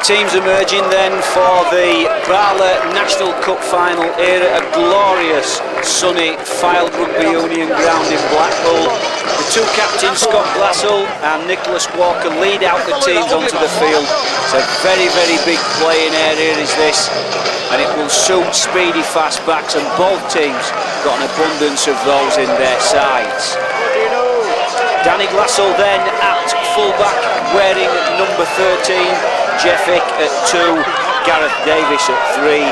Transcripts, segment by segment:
teams emerging then for the Barla National Cup final here at a glorious, sunny, Fylde Rugby Union ground in Blackpool. The two captains, Scott Glassell and Nicholas Walker, lead out the teams onto the field. It's a very, very big playing area is this, and it will suit speedy fast backs, and both teams got an abundance of those in their sides. Danny Glassell then at fullback, wearing number 13, Jeffick at 2, Gareth Davis at 3,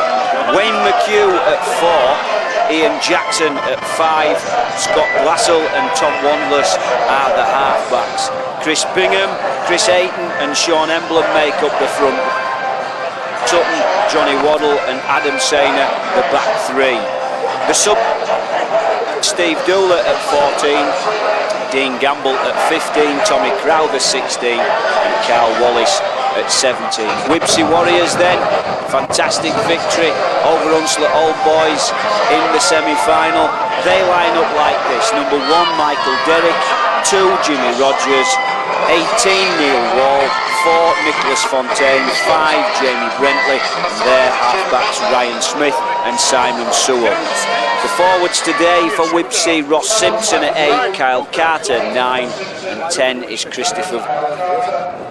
Wayne McHugh at 4, Ian Jackson at 5, Scott Glassell and Tom Wanless are the half-backs. Chris Bingham, Chris Ayton and Sean Emblem make up the front. Sutton, Johnny Waddle and Adam Sainer, the back 3. The sub, Steve Dooler at 14, Dean Gamble at 15, Tommy Crowther 16 and Carl Wallace at 17. Wibsey Warriors then, fantastic victory over Hunslet Old Boys in the semi-final. They line up like this: number 1 Michael Derrick, 2 Jimmy Rogers, 18 Neil Wall, 4 Nicholas Fontaine, 5 Jamie Brentley, and their halfbacks Ryan Smith and Simon Sewell. The forwards today for Wibsey: Ross Simpson at 8, Kyle Carter 9 and 10 is Christopher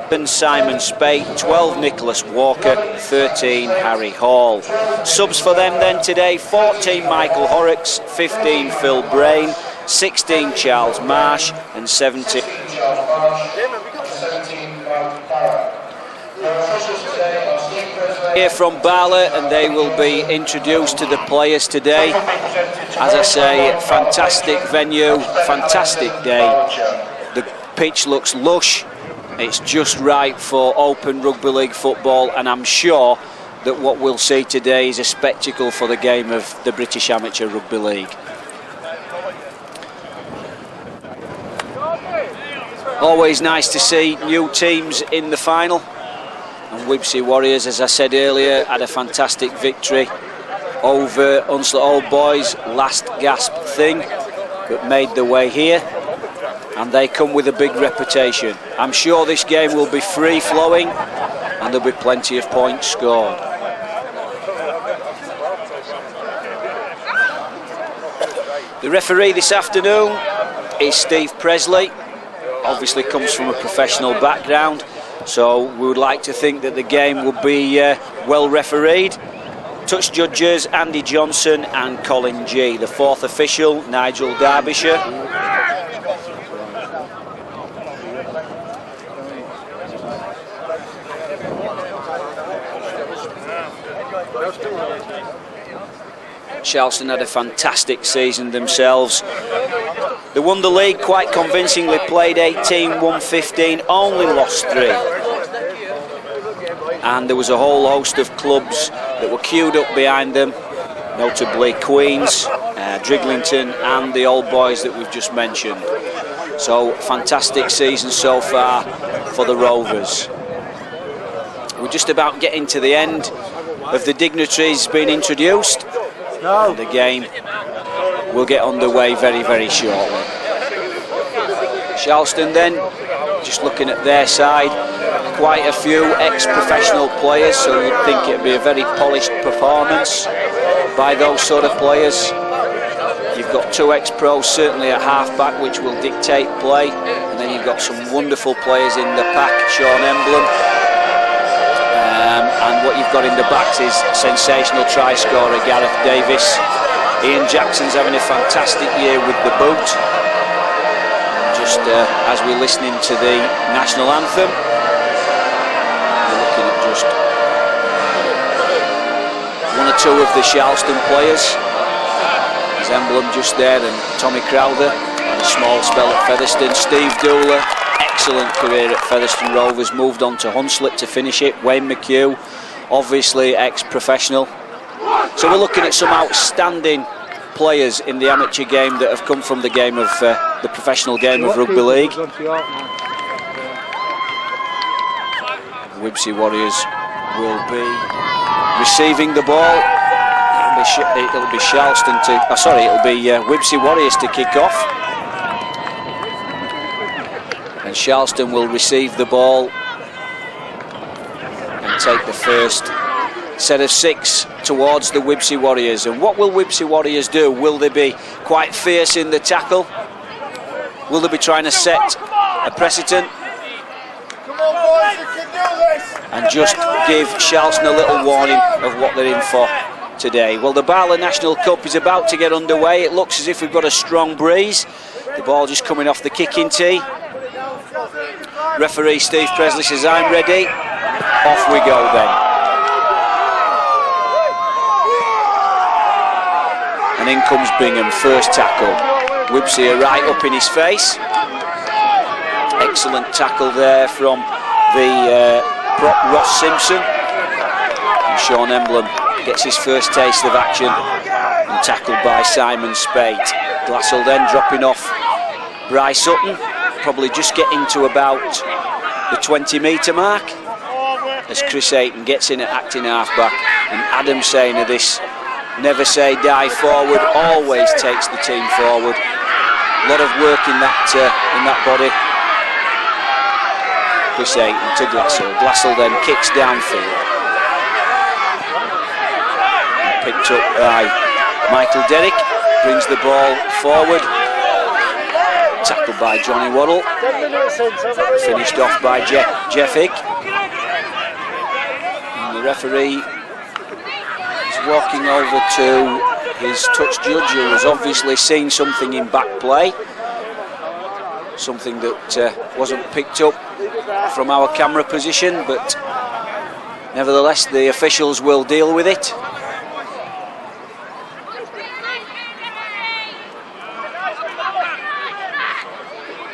and Simon Spate, 12 Nicholas Walker, 13 Harry Hall. Subs for them then today: 14 Michael Horrocks, 15 Phil Brain, 16 Charles Marsh and 17 here from Barla, and they will be introduced to the players today. As I say, fantastic venue, fantastic day. The pitch looks lush. It's just right for Open Rugby League football, and I'm sure that what we'll see today is a spectacle for the game of the British Amateur Rugby League. Always nice to see new teams in the final, and Wibsey Warriors, as I said earlier, had a fantastic victory over Hunslet Old Boys, last gasp thing, but made their way here, and they come with a big reputation. I'm sure this game will be free flowing and there'll be plenty of points scored. The referee this afternoon is Steve Presley. Obviously comes from a professional background, so we would like to think that the game will be well refereed. Touch judges Andy Johnson and Colin G. The fourth official, Nigel Derbyshire. Sharlston had a fantastic season themselves. They won the league quite convincingly, played 18, won 15, only lost 3. And there was a whole host of clubs that were queued up behind them, notably Queens, Driglington and the Old Boys that we've just mentioned. So fantastic season so far for the Rovers. We're just about getting to the end of the dignitaries being introduced. And the game will get underway very, very shortly. Sharlston then, just looking at their side, quite a few ex-professional players, so you'd think it'd be a very polished performance by those sort of players. You've got 2 ex-pros certainly at half-back, which will dictate play, and then you've got some wonderful players in the pack, Sean Emblem, and what you've got in the backs is sensational try scorer Gareth Davis. Ian Jackson's having a fantastic year with the boot. Just as we're listening to the national anthem, we're looking at just 1 or 2 of the Sharlston players. His emblem just there, and Tommy Crowther had a small spell at Featherstone. Steve Dooler, excellent career at Featherstone Rovers, moved on to Hunslet to finish it. Wayne McHugh, obviously ex-professional. So we're looking at some outstanding players in the amateur game that have come from the game of the professional game of rugby league. Wibsey Warriors will be receiving the ball. It'll be Sharlston to, it'll be Wibsey Warriors to kick off. And Sharlston will receive the ball and take the first set of 6 towards the Wibsey Warriors. And what will Wibsey Warriors do? Will they be quite fierce in the tackle? Will they be trying to set a precedent and just give Sharlston a little warning of what they're in for today? Well, the Barla National Cup is about to get underway. It looks as if we've got a strong breeze. The ball just coming off the kicking tee. Referee Steve Presley says, I'm ready. Off we go then. And in comes Bingham, first tackle. Wibsey are right up in his face. Excellent tackle there from the prop Ross Simpson. And Sean Emblem gets his first taste of action and tackled by Simon Spate. Glassell then dropping off Bryce Sutton, probably just getting to about the 20-metre mark as Chris Ayton gets in at acting halfback, and Adam saying of this never say die forward, always takes the team forward. A lot of work in that body. Chris Ayton to Glassell. Glassell then kicks downfield. Picked up by Michael Derrick, brings the ball forward. Tackled by Johnny Waddle. Finished off by Jeff Hick. And the referee is walking over to his touch judge, who has obviously seen something in back play. Something that wasn't picked up from our camera position, but nevertheless the officials will deal with it.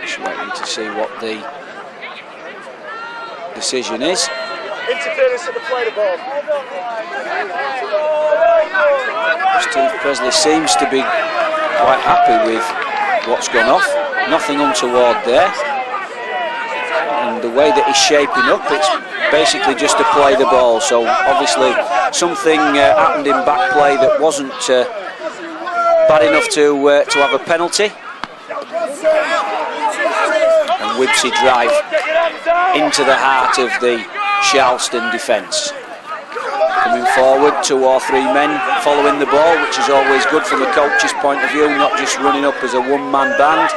Just waiting to see what the decision is. Interference at the play the ball. Steve Presley seems to be quite happy with what's gone off. Nothing untoward there. And the way that he's shaping up, it's basically just to play the ball. So obviously something happened in back play that wasn't bad enough to have a penalty. And Wibsey drive into the heart of the Sharlston defence. Coming forward, 2 or 3 men following the ball, which is always good from a coach's point of view, not just running up as a one-man band.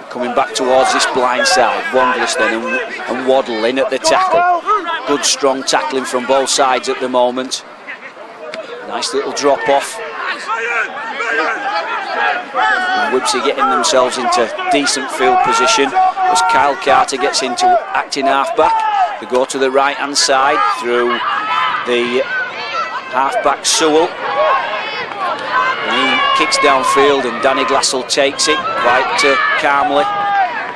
Coming back towards this blind side, Wandleston and Waddle in at the tackle. Good strong tackling from both sides at the moment. Nice little drop off. And Wibsey getting themselves into decent field position as Kyle Carter gets into acting halfback. They go to the right hand side through the halfback Sewell. And he kicks downfield and Danny Glassell takes it quite calmly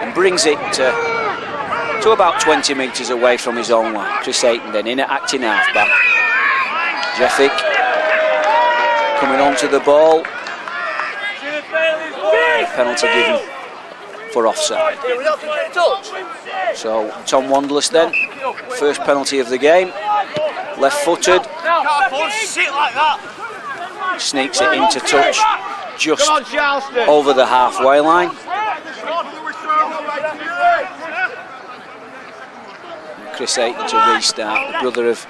and brings it to about 20 metres away from his own line. Chris Ayton then in at acting halfback. Jeffick coming onto the ball. Penalty given for offside. So Tom Wandless then, first penalty of the game, left-footed, sneaks it into touch just over the halfway line. And Chris Ayton to restart, the brother of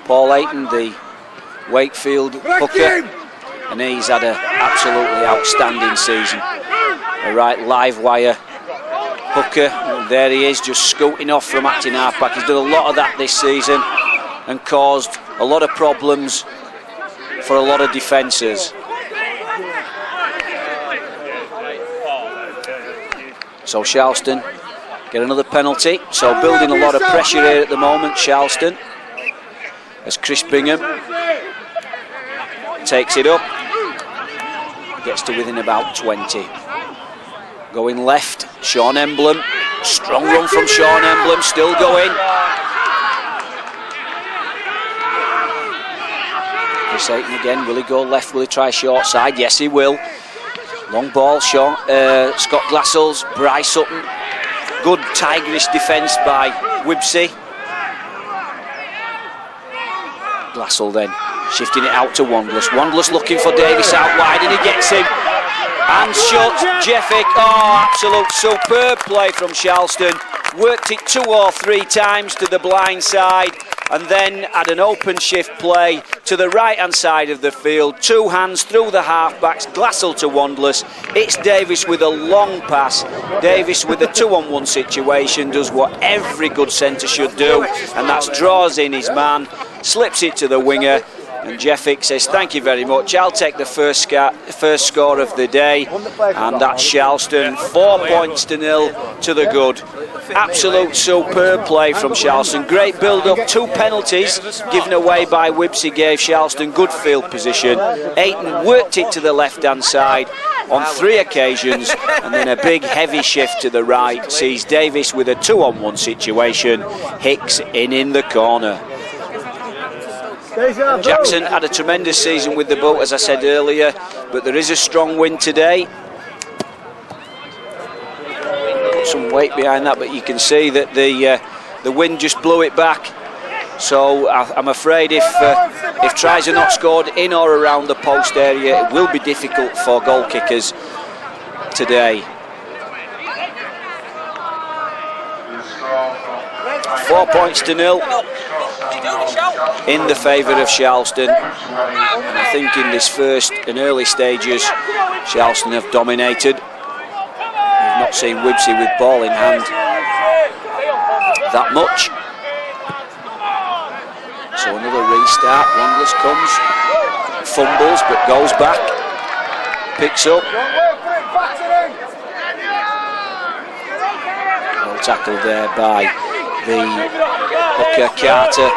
Paul Ayton, the Wakefield hooker, and he's had an absolutely outstanding season. A right live wire hooker, and there he is just scooting off from acting halfback. He's done a lot of that this season and caused a lot of problems for a lot of defences. So Sharlston get another penalty, so building a lot of pressure here at the moment, Sharlston, as Chris Bingham takes it up, gets to within about 20. Going left, Sean Emblem, strong run from Sean Emblem, still going. Chris Ayton again, will he go left, will he try short side? Yes he will. Long ball, Scott Glassell's, Bryce Sutton. Good tigerish defence by Wibsey. Glassell then shifting it out to Wandless. Wandless looking for Davis out wide and he gets him. And shot Jeffick. Oh, absolute superb play from Sharlston. Worked it 2 or 3 times to the blind side. and then had an open shift play to the right-hand side of the field. Two hands through the half-backs, Glassell to Wanderers. It's Davis with a long pass. Davis with a 2-on-1 situation does what every good centre should do, and that's draws in his man, slips it to the winger, and Jeffick says, thank you very much, I'll take the first score of the day, and that's Sharlston, 4 points to 0 to the good. Absolute superb play from Sharlston, great build-up, 2 penalties given away by Wibsey gave Sharlston good field position. Ayton worked it to the left-hand side on 3 occasions, and then a big heavy shift to the right sees Davis with a 2-on-1 situation, Hicks in the corner. Jackson had a tremendous season with the boat, as I said earlier, but there is a strong wind today. Put some weight behind that, but you can see that the wind just blew it back. So I'm afraid if tries are not scored in or around the post area, it will be difficult for goal kickers today. 4 points to 0 in the favour of Sharlston. And I think in this first and early stages, Sharlston have dominated. We've not seen Wibsey with ball in hand that much. So another restart. Wanderers comes, fumbles but goes back, picks up. Well tackled there by the hooker Carter.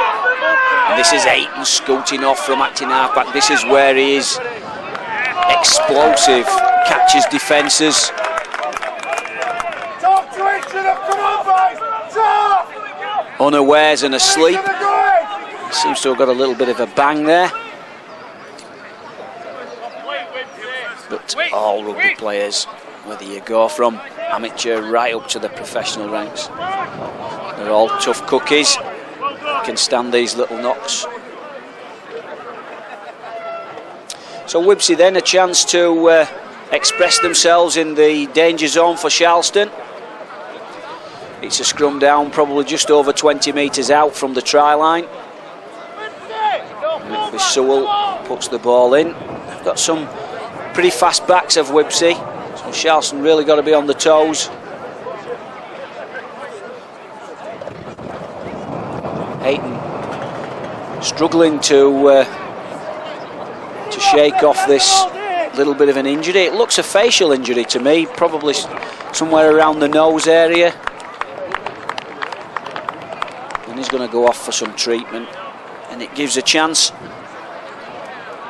And this is Ayton scooting off from acting halfback. This is where he is explosive, catches defences. Unawares and asleep. Seems to have got a little bit of a bang there. But all rugby players, whether you go from amateur right up to the professional ranks, they're all tough cookies, can stand these little knocks. So Wibsey then a chance to express themselves in the danger zone for Sharlston. It's a scrum down, probably just over 20 metres out from the try line. Sewell puts the ball in. They've got some pretty fast backs of Wibsey, so Sharlston really got to be on the toes. Ayton struggling to shake off this little bit of an injury. It looks a facial injury to me, probably somewhere around the nose area. And he's going to go off for some treatment, and it gives a chance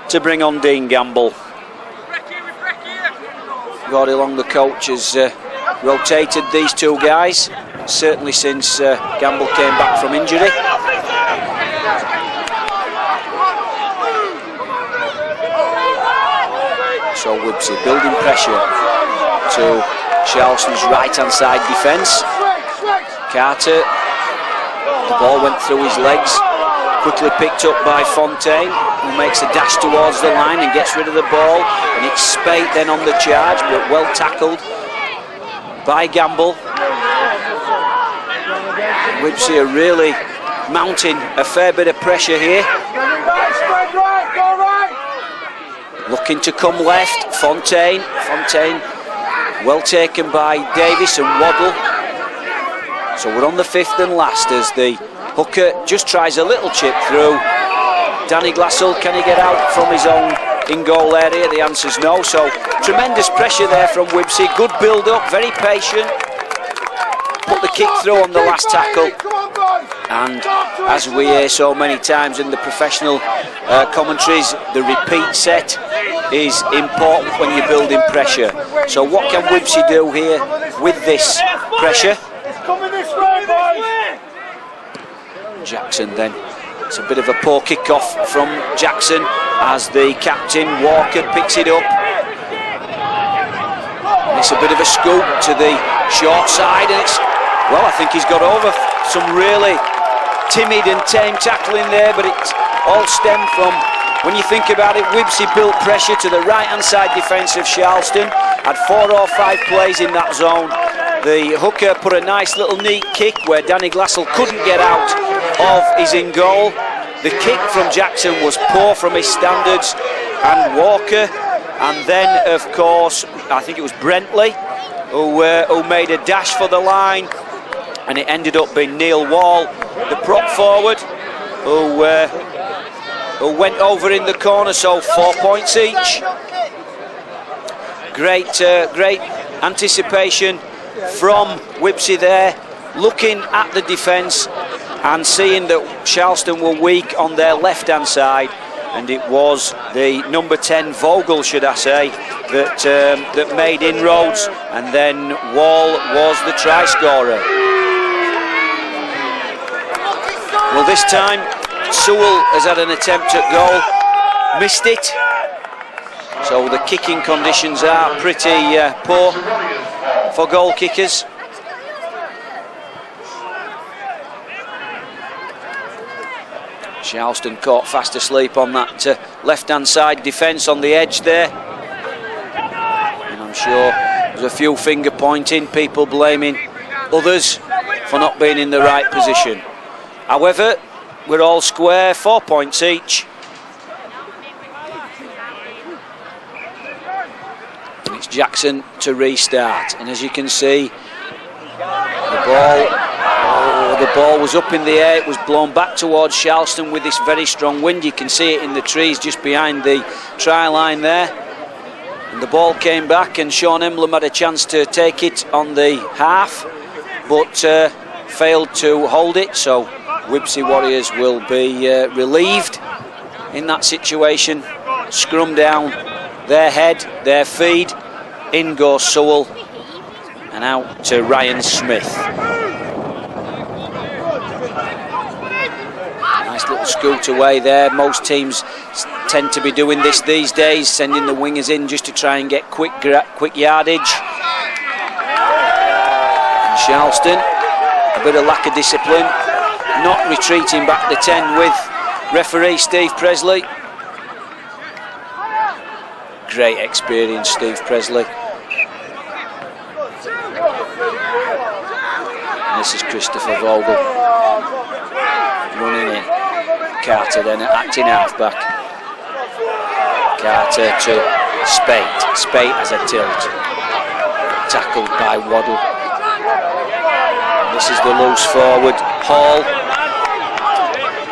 to bring on Dean Gamble. Gordy Long, the coach, has rotated these two guys, certainly since Gamble came back from injury. So Wibsey building pressure to Sharlston's right-hand side defence. Carter, the ball went through his legs, quickly picked up by Fontaine, who makes a dash towards the line and gets rid of the ball, and it's Spate then on the charge, but well tackled by Gamble. Wibsey are really mounting a fair bit of pressure here. Looking to come left, Fontaine well taken by Davis and Waddle. So we're on the 5th and last as the hooker just tries a little chip through. Danny Glassell, can he get out from his own in-goal area? The answer's no. So tremendous pressure there from Wibsey. Good build-up, very patient. Put the kick through on the last tackle. And as we hear so many times in the professional commentaries, the repeat set is important when you're building pressure. So what can Wibsey do here with this pressure? Jackson then. It's a bit of a poor kick-off from Jackson as the captain, Walker, picks it up. And it's a bit of a scoop to the short side, and it's, well, I think he's got over some really timid and tame tackling there, but it's all stemmed from, when you think about it, Wibsey built pressure to the right-hand side defence of Sharlston, had 4 or 5 plays in that zone, The hooker put a nice little neat kick where Danny Glassell couldn't get out of his in goal. The kick from Jackson was poor from his standards, and Walker, and then of course I think it was Brentley who made a dash for the line, and it ended up being Neil Wall, the prop forward, who went over in the corner. So 4 points each. Great anticipation from Wibsey there, looking at the defence and seeing that Sharlston were weak on their left-hand side, and it was the number 10 Vogel, should I say, that made inroads, and then Wall was the try scorer. Well, this time Sewell has had an attempt at goal, missed it, so the kicking conditions are pretty poor for goal kickers. Sharlston caught fast asleep on that left-hand side defence on the edge there, and I'm sure there's a few finger pointing, people blaming others for not being in the right position. However, we're all square, 4 points each. And it's Jackson to restart, and as you can see, the ball was up in the air. It was blown back towards Sharlston with this very strong wind. You can see it in the trees just behind the try line there. And the ball came back, and Sean Emblem had a chance to take it on the half, but failed to hold it. So Wibsey Warriors will be relieved in that situation. Scrum down their head, their feed. In goes Sewell, and out to Ryan Smith. Nice little scoot away there. Most teams tend to be doing this these days, sending the wingers in just to try and get quick yardage. And Sharlston, a bit of lack of discipline, not retreating back the 10 with referee Steve Presley. Great experience, Steve Presley. And this is Christopher Vogel running in. Carter then acting half-back. Carter to Spate. Spate has a tilt. Tackled by Waddle. And this is the loose forward, Hall.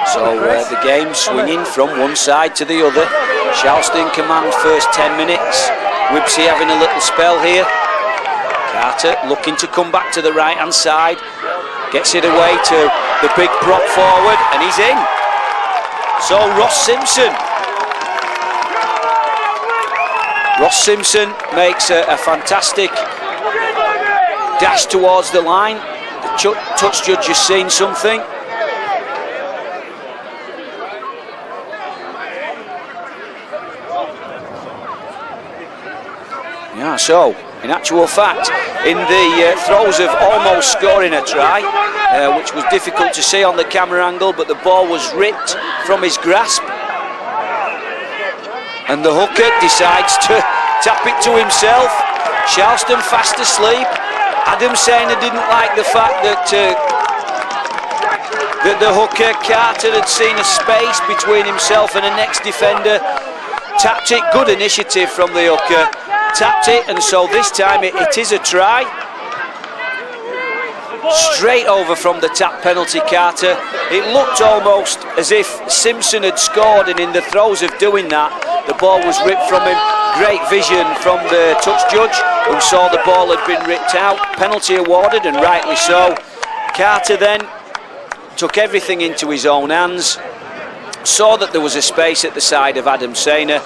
So the game swinging from one side to the other. Sharlston command first 10 minutes. Wibsey having a little spell here. Carter looking to come back to the right hand side. Gets it away to the big prop forward, and he's in. So Ross Simpson makes a fantastic dash towards the line. The touch judge has seen something. Yeah, so in actual fact, in the throes of almost scoring a try, which was difficult to see on the camera angle, but the ball was ripped from his grasp, and the hooker decides to tap it to himself. Sharlston fast asleep. Adam Sainer didn't like the fact that the hooker Carter had seen a space between himself and the next defender. Tapped it. Good initiative from the hooker. Tapped it, and so this time it is a try. Straight over from the tap penalty, Carter. It looked almost as if Simpson had scored, and in the throes of doing that, the ball was ripped from him. Great vision from the touch judge, who saw the ball had been ripped out. Penalty awarded, and rightly so. Carter then took everything into his own hands, saw that there was a space at the side of Adam Sainer,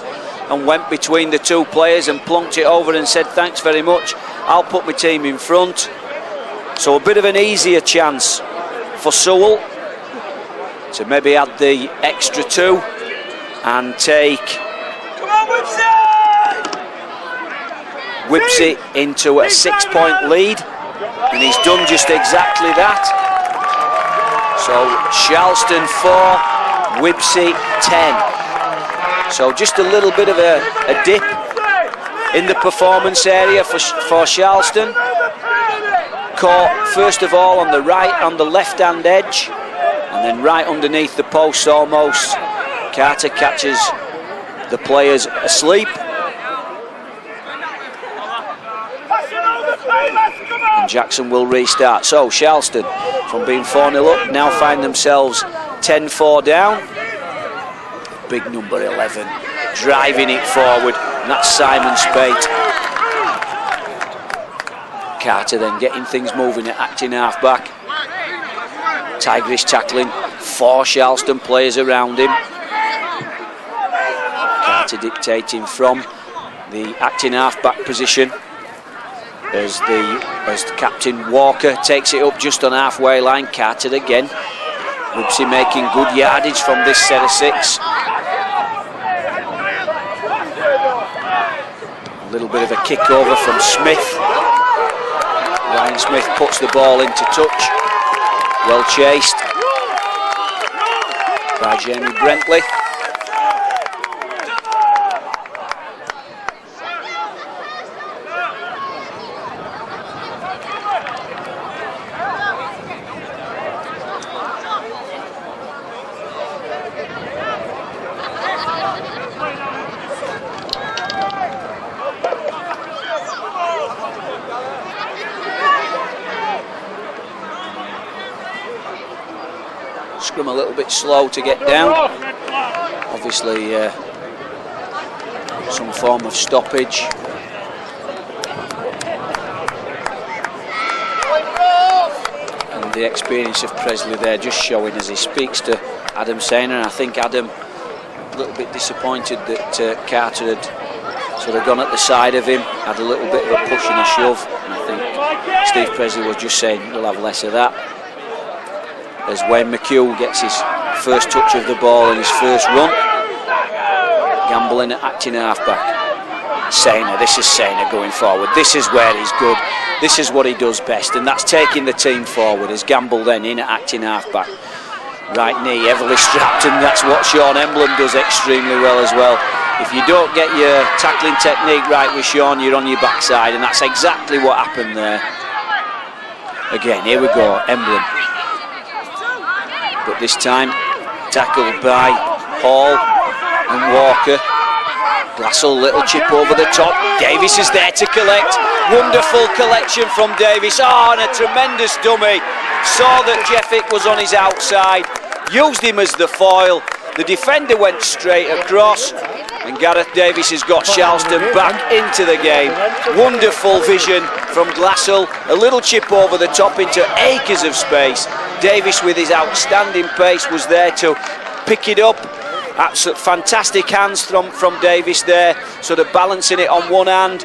and went between the two players and plunked it over and said, thanks very much, I'll put my team in front. So a bit of an easier chance for Sewell to maybe add the extra two and take Wibsey into a 6-point lead, and he's done just exactly that. So Sharlston 4, Wibsey 10. So just a little bit of a dip in the performance area for Sharlston. caught first of all on the right, on the left-hand edge, and then right underneath the post almost. Carter catches the players asleep. And Jackson will restart. So Sharlston, from being 4-0 up, now find themselves 10-4 down. Big number 11 driving it forward, and that's Simon Spate. Carter then getting things moving at acting half-back. Tigerish tackling, 4 Sharlston players around him. Carter dictating from the acting half-back position as the captain Walker takes it up just on halfway line. Carter again. Wibsey making good yardage from this set of 6. A little bit of a kick over from Smith. Ryan Smith puts the ball into touch. Well chased by Jamie Brentley. Scrum a little bit slow to get down. Obviously some form of stoppage. And the experience of Presley there just showing as he speaks to Adam Sainer. And I think Adam a little bit disappointed that Carter had sort of gone at the side of him, had a little bit of a push and a shove. And I think Steve Presley was just saying we'll have less of that. As Wayne McHugh gets his first touch of the ball in his first run. Gambling at acting halfback. Sainer, this is Sainer going forward. This is where he's good. This is what he does best, and that's taking the team forward. As Gamble then in at acting halfback. Right knee heavily strapped, and that's what Sean Emblem does extremely well as well. If you don't get your tackling technique right with Sean, you're on your backside, and that's exactly what happened there. Again, here we go, Emblem. But this time tackled by Hall and Walker. Glassell, little chip over the top. Davis is there to collect. Wonderful collection from Davis. Oh, and a tremendous dummy. Saw that Jeffick was on his outside, used him as the foil. The defender went straight across, and Gareth Davis has got Sharlston back into the game. Wonderful vision from Glassell. A little chip over the top into acres of space. Davis, with his outstanding pace, was there to pick it up. Absolute fantastic hands from Davis there, sort of balancing it on one hand,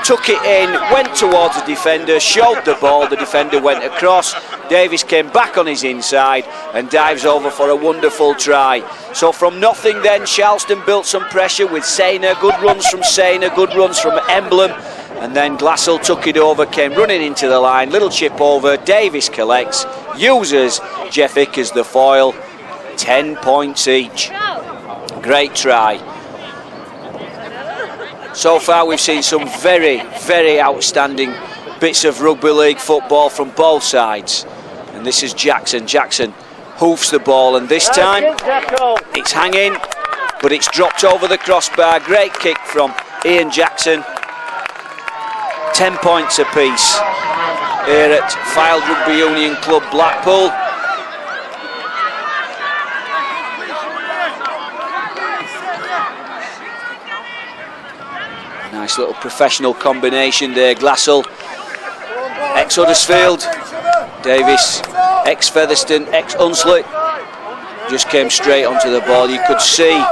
took it in, went towards the defender, showed the ball, the defender went across. Davis came back on his inside and dives over for a wonderful try. So from nothing then, Sharlston built some pressure with Sainer, good runs from Sainer, good runs from Emblem, and then Glassell took it over, came running into the line, little chip over, Davis collects, uses Jeffick as the foil, 10 points each. Great try. So far we've seen some very, very outstanding bits of rugby league football from both sides. And this is Jackson. Jackson hoofs the ball, and this time it's hanging, but it's dropped over the crossbar. Great kick from Ian Jackson. 10 points apiece here at Fylde Rugby Union Club, Blackpool. Nice little professional combination there. Glassell, ex-Huddersfield. Davis, ex-Featherstone, ex-Hunslet. Just came straight onto the ball. You could see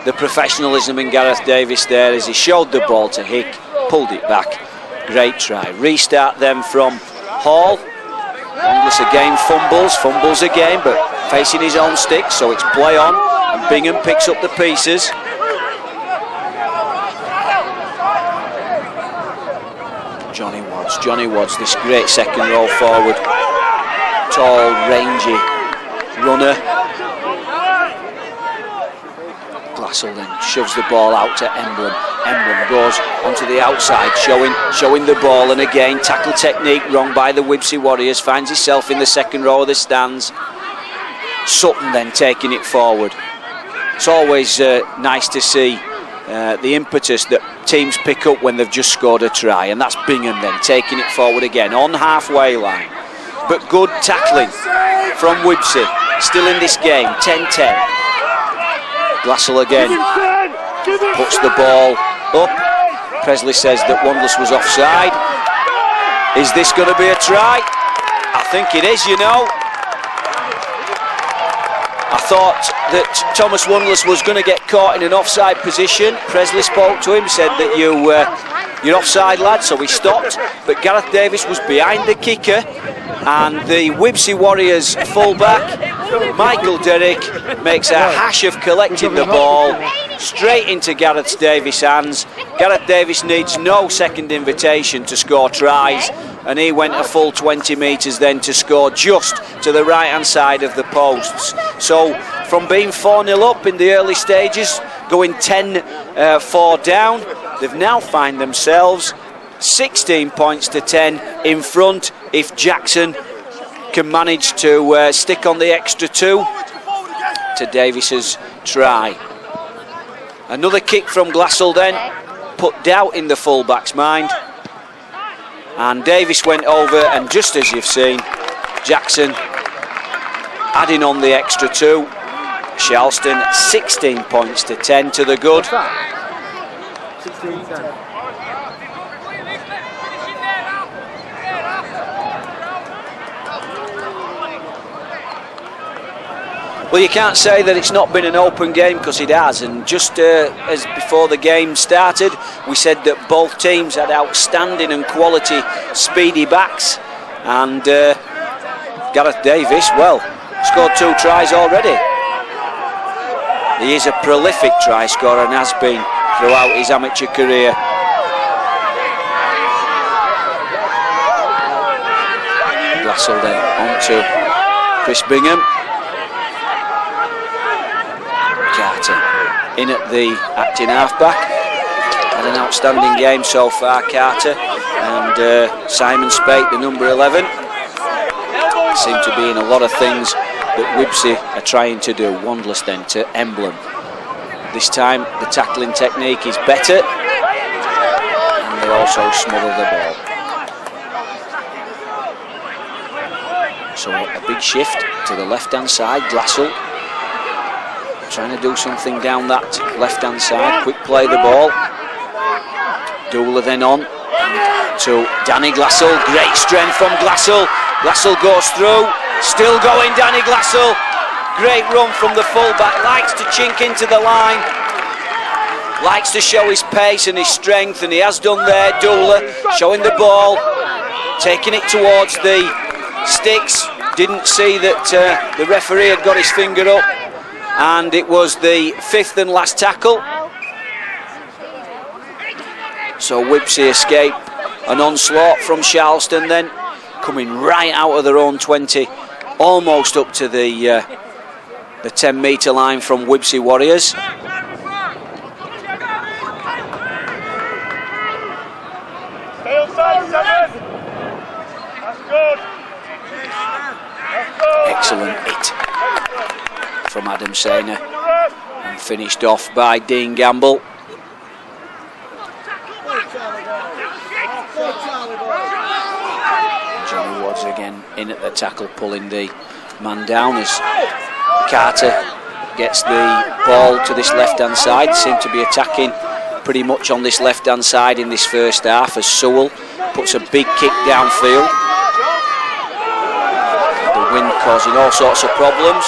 the professionalism in Gareth Davis there as he showed the ball to Hick, pulled it back. Great try. Restart then from Hall. Longlass again fumbles again, but facing his own stick, so it's play on, and Bingham picks up the pieces. Johnny Wadds, this great second row forward. Tall, rangy runner. Glassell then shoves the ball out to Emblem. Emblem goes onto the outside, showing the ball, and again tackle technique wrong by the Wibsey Warriors. Finds himself in the second row of the stands. Sutton then taking it forward. It's always nice to see the impetus that teams pick up when they've just scored a try, and that's Bingham then taking it forward again on halfway line. But good tackling from Wibsey, still in this game, 10-10. Glassell again puts the ball up. Presley says that Wanderless was offside. Is this going to be a try? I think it is, you know. I thought that Thomas Wanderless was going to get caught in an offside position. Presley spoke to him, said that you're offside, lad, so he stopped. But Gareth Davis was behind the kicker, and the Wibsey Warriors fullback, Michael Derrick, makes a hash of collecting the ball straight into Gareth Davis' hands. Gareth Davis needs no second invitation to score tries, and he went a full 20 metres then to score just to the right hand side of the posts. So from being 4-0 up in the early stages, going 10-4 down, they've now find themselves 16 points to 10 in front if Jackson can manage to stick on the extra 2 to Davis's try. Another kick from Glassell then put doubt in the fullback's mind, and Davis went over, and just as you've seen, Jackson adding on the extra 2. Sharlston 16 points to 10 to the good. 16-10. Well, you can't say that it's not been an open game, because it has, and just as before the game started, we said that both teams had outstanding and quality speedy backs, and Gareth Davis, well, scored 2 tries already. He is a prolific try scorer and has been throughout his amateur career. Glassell then on to Chris Bingham. Carter in at the acting halfback. Had an outstanding game so far, Carter, and Simon Spate, the number 11, seem to be in a lot of things that Wibsey are trying to do. Wanderless then to Emblem. This time the tackling technique is better, and they also smother the ball. So a big shift to the left hand side. Glassell trying to do something down that left hand side. Quick play the ball. Doula then on to Danny Glassell. Great strength from Glassell. Glassell goes through. Still going, Danny Glassell. Great run from the fullback. Likes to chink into the line. Likes to show his pace and his strength, and he has done there. Doula showing the ball, taking it towards the sticks. Didn't see that the referee had got his finger up, and it was the 5th and last tackle. So Wibsey escape an onslaught from Sharlston then, coming right out of their own 20, almost up to the 10 metre line from Wibsey Warriors. Stay outside, 7. That's good. Excellent hit from Adam Sainer, and finished off by Dean Gamble. Johnny Woods again in at the tackle, pulling the man down as Carter gets the ball to this left hand side. Seem to be attacking pretty much on this left hand side in this first half, as Sewell puts a big kick downfield. The wind causing all sorts of problems.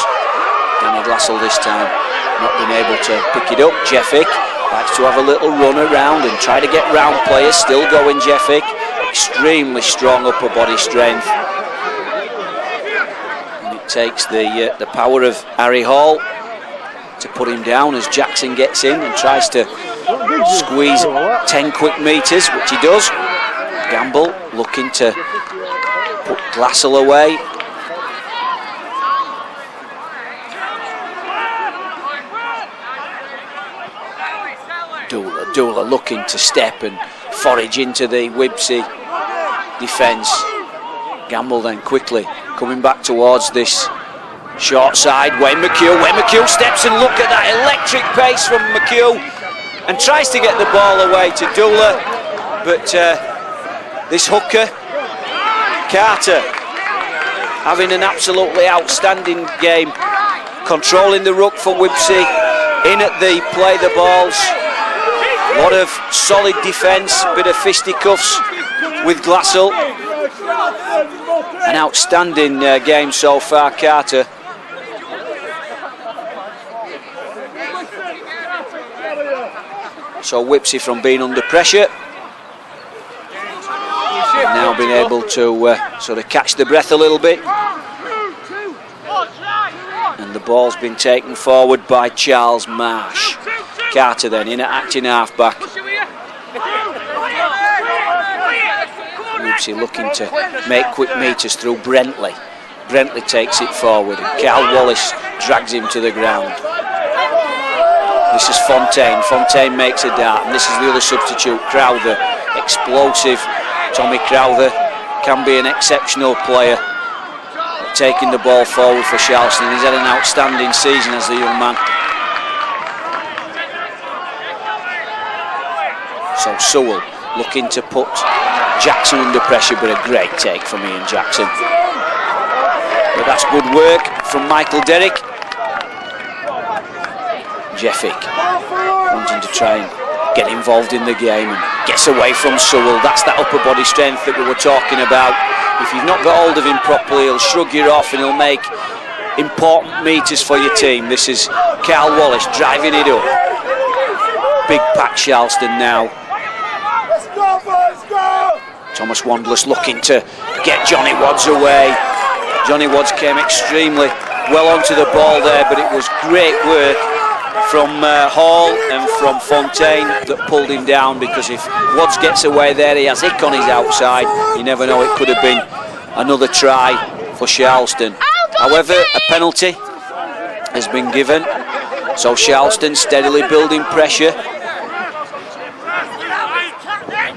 Danny Glassell this time not being able to pick it up. Jeffick likes to have a little run around and try to get round players. Still going, Jeffick. Extremely strong upper body strength. And it takes the power of Harry Hall to put him down as Jackson gets in and tries to squeeze 10 quick metres, which he does. Gamble looking to put Glassell away. Doula looking to step and forage into the Wibsey defence. Gamble then quickly coming back towards this short side. Wayne McHugh steps, and look at that electric pace from McHugh, and tries to get the ball away to Doula, but this hooker, Carter, having an absolutely outstanding game, controlling the ruck for Wibsey, in at the play the balls. A lot of solid defence, bit of fisticuffs with Glassell. An outstanding game so far, Carter. So Wibsey from being under pressure, now been able to sort of catch the breath a little bit. And the ball's been taken forward by Charles Marsh. Carter then in at acting half-back. Wibsey looking to make quick meters through Brentley. Brentley takes it forward, and Carl Wallace drags him to the ground. This is Fontaine. Fontaine makes a dart, and this is the other substitute, Crowther. Explosive Tommy Crowther can be an exceptional player, taking the ball forward for Sharlston. He's had an outstanding season as a young man. So Sewell looking to put Jackson under pressure, but a great take from Ian Jackson. But that's good work from Michael Derrick. Jeffick wanting to try and get involved in the game, and gets away from Sewell. That's that upper body strength that we were talking about. If you've not got hold of him properly, he'll shrug you off and he'll make important meters for your team. This is Carl Wallace driving it up. Big pack Sharlston now. Let's go, boys, go! Thomas Wandless looking to get Johnny Wadds away. Johnny Wadds came extremely well onto the ball there, but it was great work from Hall and from Fontaine that pulled him down, because if Wadds gets away there, he has Hick on his outside. You never know, it could have been another try for Sharlston. However, a penalty has been given, so Sharlston steadily building pressure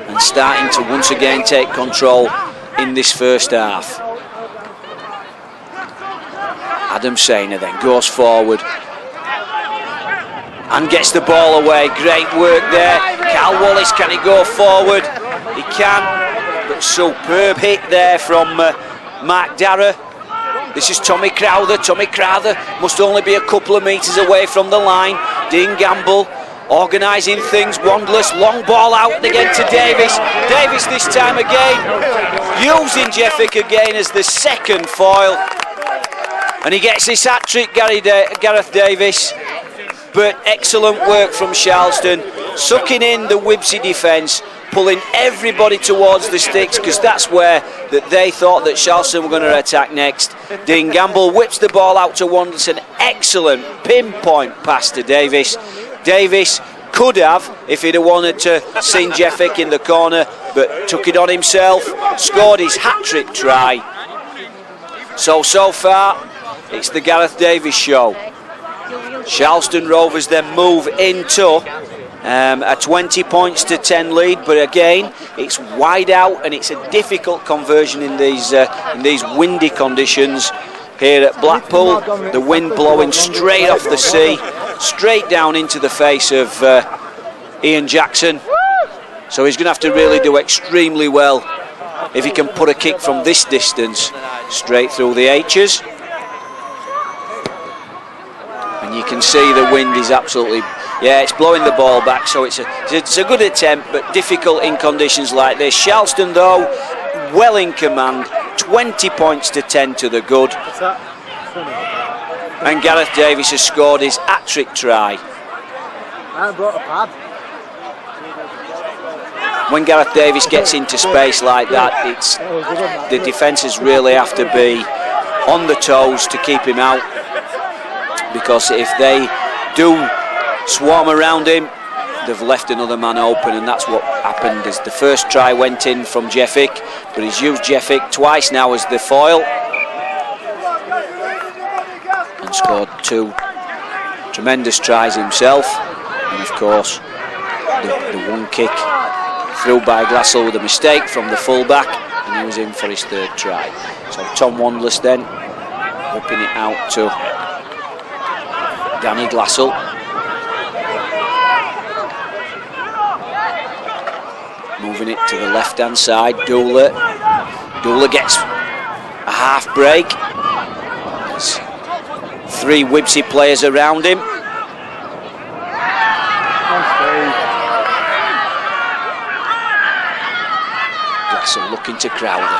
and starting to once again take control in this first half. Adam Sainer then goes forward and gets the ball away. Great work there. Carl Wallace, can he go forward? He can, but superb hit there from Mark Darragh. This is Tommy Crowther. Tommy Crowther must only be a couple of metres away from the line. Dean Gamble organising things. Wandless, long ball out again to Davis. Davis this time again, using Jeffick again as the second foil. And he gets his hat-trick, Gareth Davis. But excellent work from Sharlston, sucking in the Wibsey defence, pulling everybody towards the sticks, because that's where that they thought that Sharlston were going to attack next. Dean Gamble whips the ball out to Wandless, an excellent pinpoint pass to Davis. Davis could have, if he'd have wanted to, seen Jeffick in the corner, but took it on himself, scored his hat-trick try. So far, it's the Gareth Davis show. Sharlston Rovers then move into a 20 points to 10 lead, but again it's wide out and it's a difficult conversion in these windy conditions here at Blackpool. The wind blowing straight off the sea, straight down into the face of Ian Jackson. So he's going to have to really do extremely well if he can put a kick from this distance straight through the H's. And you can see the wind is absolutely, it's blowing the ball back, so it's a good attempt, but difficult in conditions like this. Sharlston though, well in command, 20 points to 10 to the good. And Gareth Davis has scored his hat-trick try. When Gareth Davis gets into space like that, the defences really have to be on the toes to keep him out, because if they do swarm around him, they've left another man open, and that's what happened. As the first try went in from Jeffick, but he's used Jeffick twice now as the foil and scored two tremendous tries himself. And of course The one kick through by Glassell with a mistake from the full-back, and he was in for his third try. So Tom Wandless then whipping it out to Danny Glassell. Moving it to the left-hand side, Dooler. Dooler gets a half break. There's 3 Wibsey players around him. Glassell looking to Crowther.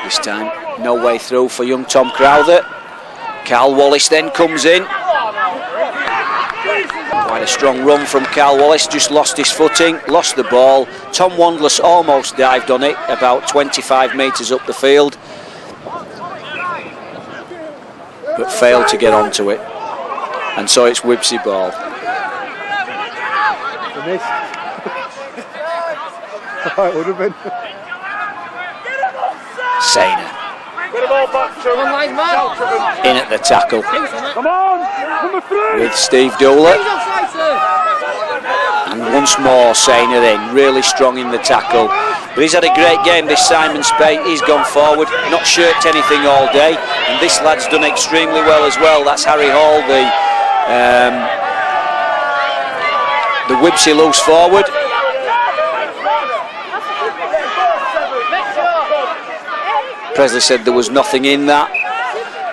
This time, no way through for young Tom Crowther. Carl Wallace then comes in. Quite a strong run from Carl Wallace, just lost his footing, lost the ball. Tom Wandless almost dived on it, about 25 metres up the field, but failed to get onto it. And so it's Wibsey ball. Sainer. In at the tackle. Come on, number 3. With Steve Dooler. And once more Sainer in, really strong in the tackle. But he's had a great game, this Simon Spate. He's gone forward, not shirked anything all day. And this lad's done extremely well as well. That's Harry Hall, the Wibsey loose forward. Presley said there was nothing in that.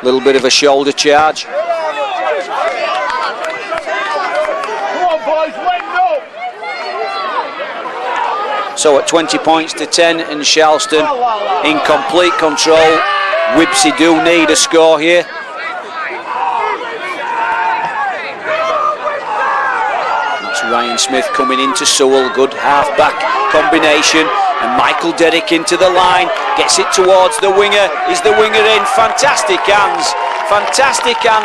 Little bit of a shoulder charge. Come on, boys, wind up. So at 20 points to 10, and Sharlston in complete control. Wibsey do need a score here. That's Ryan Smith coming into Sewell. Good half-back combination. And Michael Derrick into the line, gets it towards the winger. Is the winger in? Fantastic hands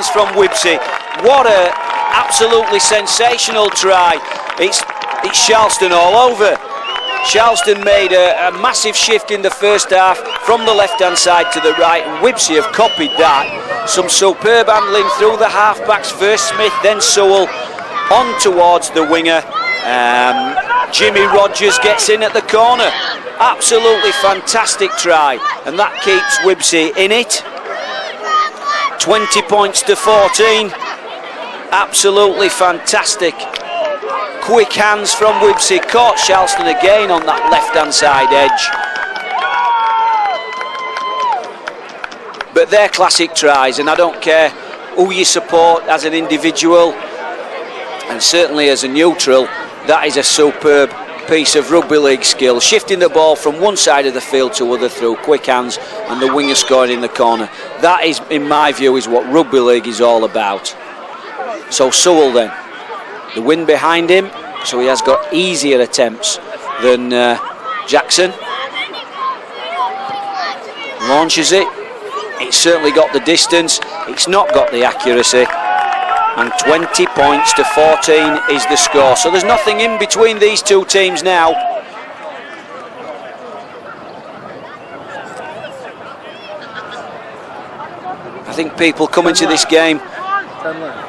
from Wibsey. What a absolutely sensational try. It's Sharlston all over. Sharlston made a massive shift in the first half from the left-hand side to the right, and Wibsey have copied that. Some superb handling through the half-backs, first Smith, then Sewell, on towards the winger. Jimmy Rogers gets in at the corner. Absolutely fantastic try, and that keeps Wibsey in it. 20 points to 14. Absolutely fantastic. Quick hands from Wibsey, caught Sharlston again on that left-hand side edge. But they're classic tries, and I don't care who you support as an individual, and certainly as a neutral, that is a superb piece of rugby league skill, shifting the ball from one side of the field to other through quick hands, and the winger scoring in the corner. That is, in my view, is what rugby league is all about. So Sewell then, the wind behind him, so he has got easier attempts than Jackson. Launches it. It's certainly got the distance, it's not got the accuracy. And 20 points to 14 is the score. So there's nothing in between these two teams now. I think people coming to this game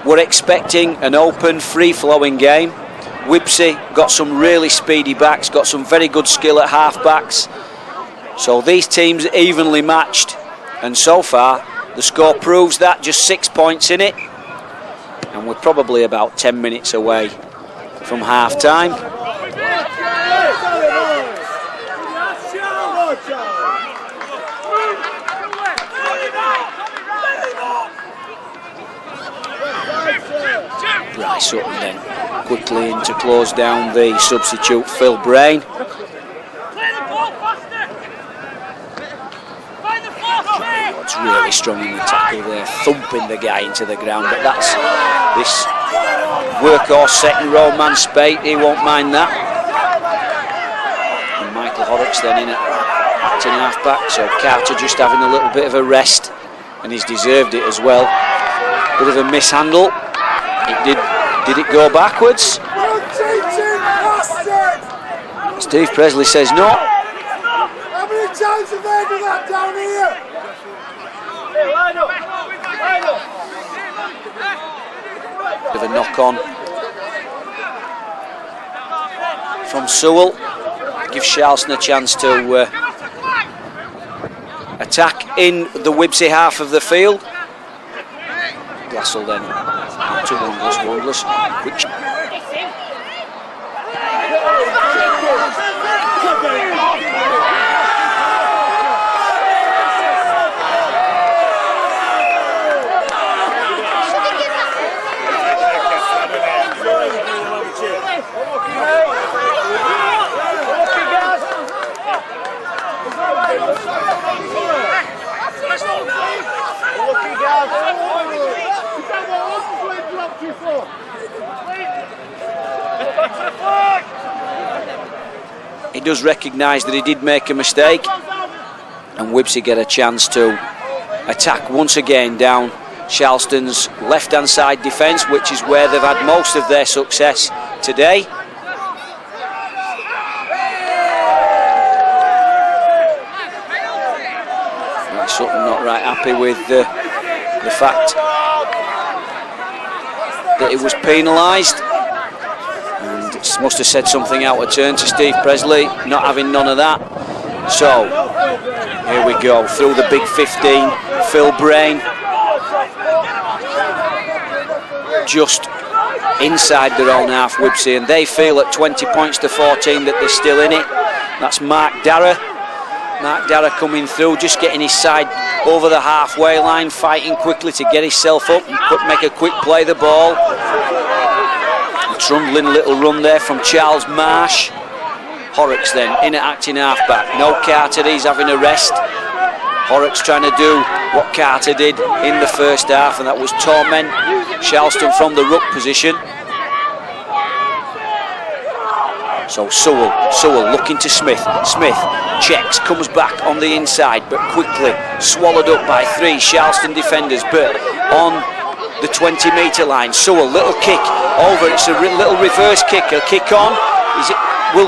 were expecting an open, free-flowing game. Wibsey got some really speedy backs, got some very good skill at half-backs. So these teams evenly matched. And so far, the score proves that, just 6 points in it. And we're probably about 10 minutes away from half-time. Bryce Sutton then quickly in to close down the substitute Phil Brain. It's really strong in the tackle there, thumping the guy into the ground, but that's this workhorse second row man Spate, he won't mind that. And Michael Horrocks then in at acting half back, so Carter just having a little bit of a rest, and he's deserved it as well. Bit of a mishandle. Did it go backwards? Steve Presley says no. How many times have they done that down here? Bit of a knock on from Sewell. Gives Sharlston a chance to attack in the Wibsey half of the field. Glassell then out to Wondless. Quick. He does recognise that he did make a mistake, and Wibsey get a chance to attack once again down Sharlston's left-hand side defence, which is where they've had most of their success today. Sutton not right happy with the fact that it was penalised, and must have said something out of turn to Steve Presley, not having none of that. So here we go, through the big 15, Phil Brain just inside their own half, Wibsey, and they feel at 20 points to 14 that they're still in it. That's Mark Darragh coming through, just getting his side over the halfway line, fighting quickly to get himself up and make a quick play the ball. A trundling little run there from Charles Marsh. Horrocks then in at acting halfback. No Carter, he's having a rest. Horrocks trying to do what Carter did in the first half, and that was torment Sharlston from the ruck position. So Sewell looking to Smith. Smith checks, comes back on the inside, but quickly swallowed up by three Sharlston defenders. But on the 20-metre line, Sewell, little kick over. It's a little reverse kick. A kick on. Will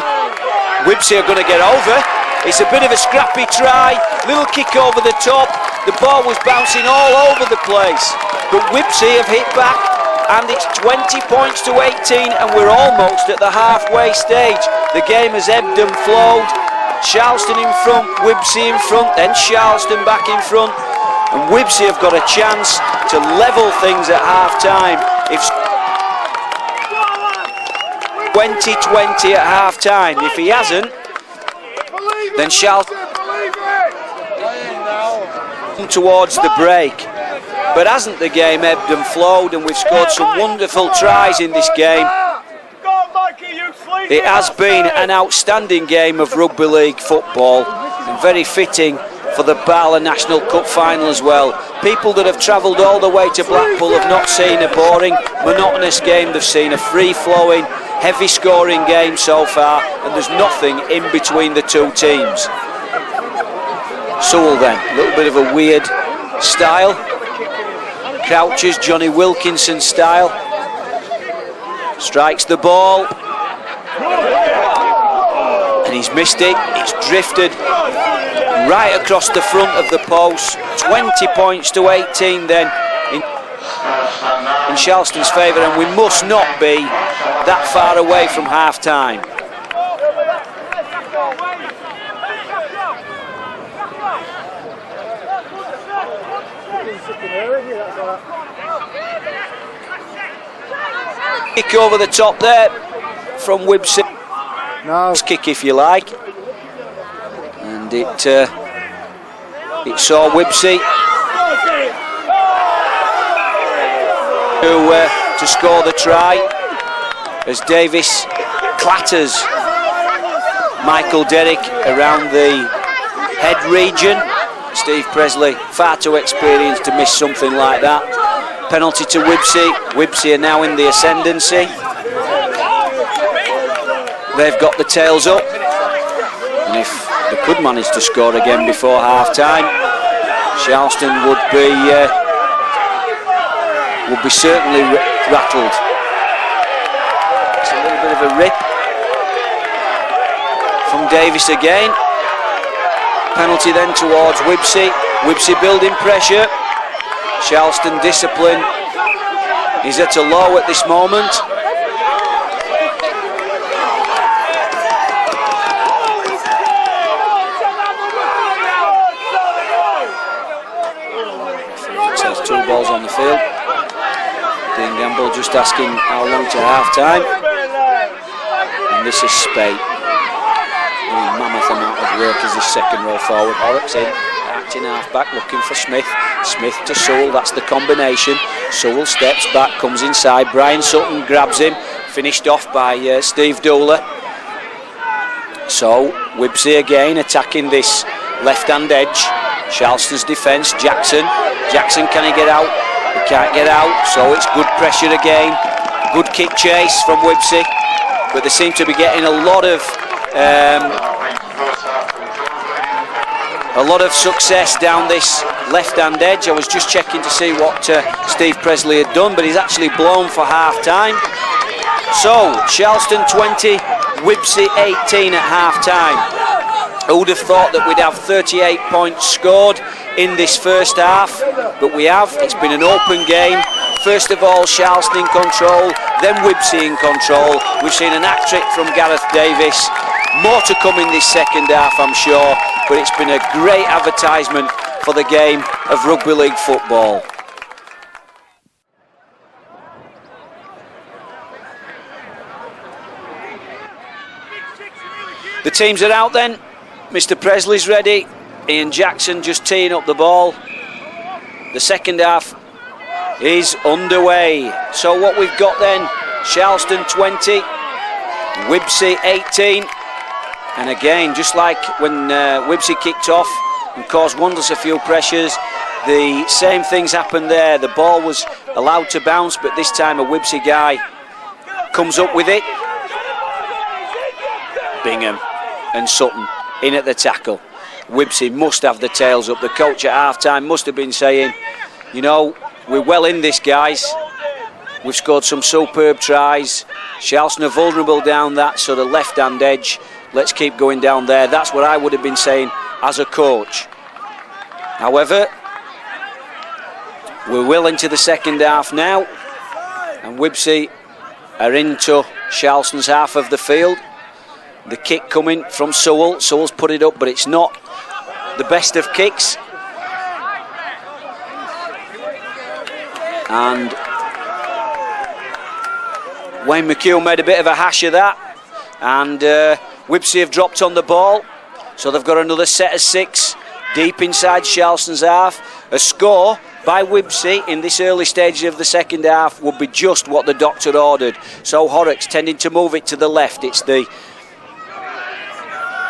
Wibsey are going to get over? It's a bit of a scrappy try. Little kick over the top. The ball was bouncing all over the place, but Wibsey have hit back. And it's 20 points to 18, and we're almost at the halfway stage. The game has ebbed and flowed. Sharlston in front, Wibsey in front, then Sharlston back in front, and Wibsey have got a chance to level things at half-time. If 20-20 at half-time, if he hasn't, then Sharlston towards the break. But hasn't the game ebbed and flowed, and we've scored some wonderful tries in this game. It has been an outstanding game of rugby league football, and very fitting for the Barla National Cup final as well. People that have travelled all the way to Blackpool have not seen a boring, monotonous game. They've seen a free-flowing, heavy-scoring game so far, and there's nothing in between the two teams. Sewell then, a little bit of a weird style. Crouches, Johnny Wilkinson style. Strikes the ball, and he's missed it. It's drifted right across the front of the post. 20 points to 18 then in Sharlston's favour, and we must not be that far away from half-time. Kick over the top there from Wibsey. No. Kick if you like. And it saw Wibsey to score the try as Davis clatters Michael Derrick around the head region. Steve Presley, far too experienced to miss something like that. Penalty to Wibsey. Wibsey are now in the ascendancy. They've got the tails up, and if they could manage to score again before half-time, Sharlston would be certainly rattled. It's a little bit of a rip from Davis again. Penalty then towards Wibsey. Wibsey building pressure. Sharlston discipline is at a low at this moment. field. Dean Gamble just asking how long to half-time. And this is Spate. Mammoth amount of work as this second row forward. Horrocks in, acting half-back, looking for Smith. Smith to Sewell, that's the combination. Sewell steps back, comes inside. Brian Sutton grabs him. Finished off by Steve Dooler. So, Wibsey again attacking this left-hand edge. Sharlston's defence, Jackson. Jackson, can he get out? He can't get out, so it's good pressure again. Good kick chase from Wibsey. But they seem to be getting a lot of success down this left-hand edge. I was just checking to see what Steve Presley had done, but he's actually blown for half-time. So, Sharlston 20, Wibsey 18 at half-time. Who would have thought that we'd have 38 points scored in this first half? But we have. It's been an open game. First of all, Sharlston in control, then Wibsey in control. We've seen an hat-trick from Gareth Davis. More to come in this second half, I'm sure. But it's been a great advertisement for the game of rugby league football. The teams are out then. Mr. Presley's ready. Ian Jackson just teeing up the ball. The second half is underway. So what we've got then, Sharlston 20, Wibsey 18. And again, just like when Wibsey kicked off and caused Wanderers a few pressures, the same things happened there. The ball was allowed to bounce, but this time a Wibsey guy comes up with it. Bingham and Sutton in at the tackle. Wibsey must have the tails up. The coach at half-time must have been saying, you know, we're well in this, guys. We've scored some superb tries. Sharlston are vulnerable down that sort of left-hand edge. Let's keep going down there. That's what I would have been saying as a coach. However, we're well into the second half now, and Wibsey are into Sharlston's half of the field. The kick coming from Sewell. Sewell's put it up, but it's not the best of kicks. And Wayne McHugh made a bit of a hash of that. And Wibsey have dropped on the ball. So they've got another set of 6 deep inside Sharlston's half. A score by Wibsey in this early stage of the second half would be just what the doctor ordered. So Horrocks tending to move it to the left.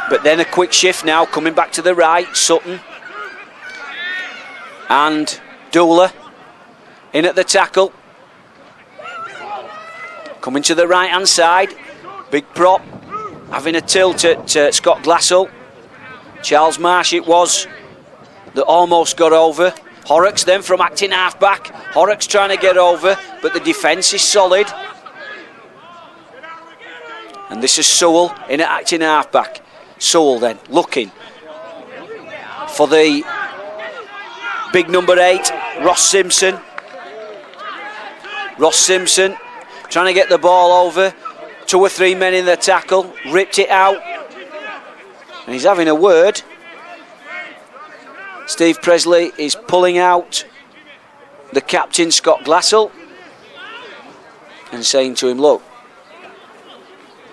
But then a quick shift now, coming back to the right. Sutton and Dooler in at the tackle. Coming to the right hand side. Big prop having a tilt at Scott Glassell. Charles Marsh it was that almost got over. Horrocks then from acting half back. Horrocks trying to get over, but the defence is solid. And this is Sewell in at acting half back. Sewell then looking for the big number 8, Ross Simpson. Ross Simpson trying to get the ball over. 2 or 3 men in the tackle, ripped it out. And he's having a word. Steve Presley is pulling out the captain, Scott Glassell, and saying to him, look,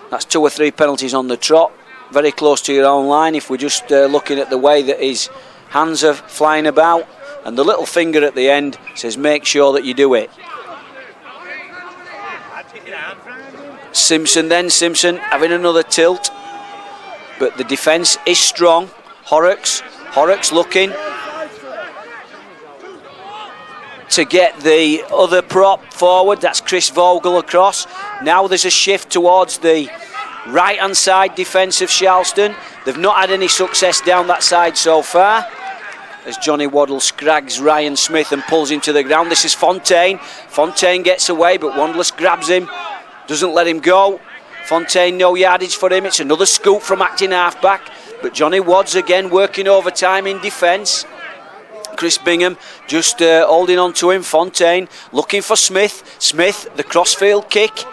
that's 2 or 3 penalties on the trot. Very close to your own line if we're just looking at the way that his hands are flying about, and the little finger at the end says make sure that you do it. Simpson having another tilt, but the defence is strong. Horrocks looking to get the other prop forward, that's Chris Vogel across. Now there's a shift towards the right hand side defence of Sharlston. They've not had any success down that side so far, as Johnny Waddle scrags Ryan Smith and pulls him to the ground. This is Fontaine. Fontaine gets away, but Wanderers grabs him, doesn't let him go. Fontaine, no yardage for him. It's another scoop from acting half-back, but Johnny Wadd's again working overtime in defence. Chris Bingham just holding on to him. Fontaine looking for Smith. Smith, the crossfield kick.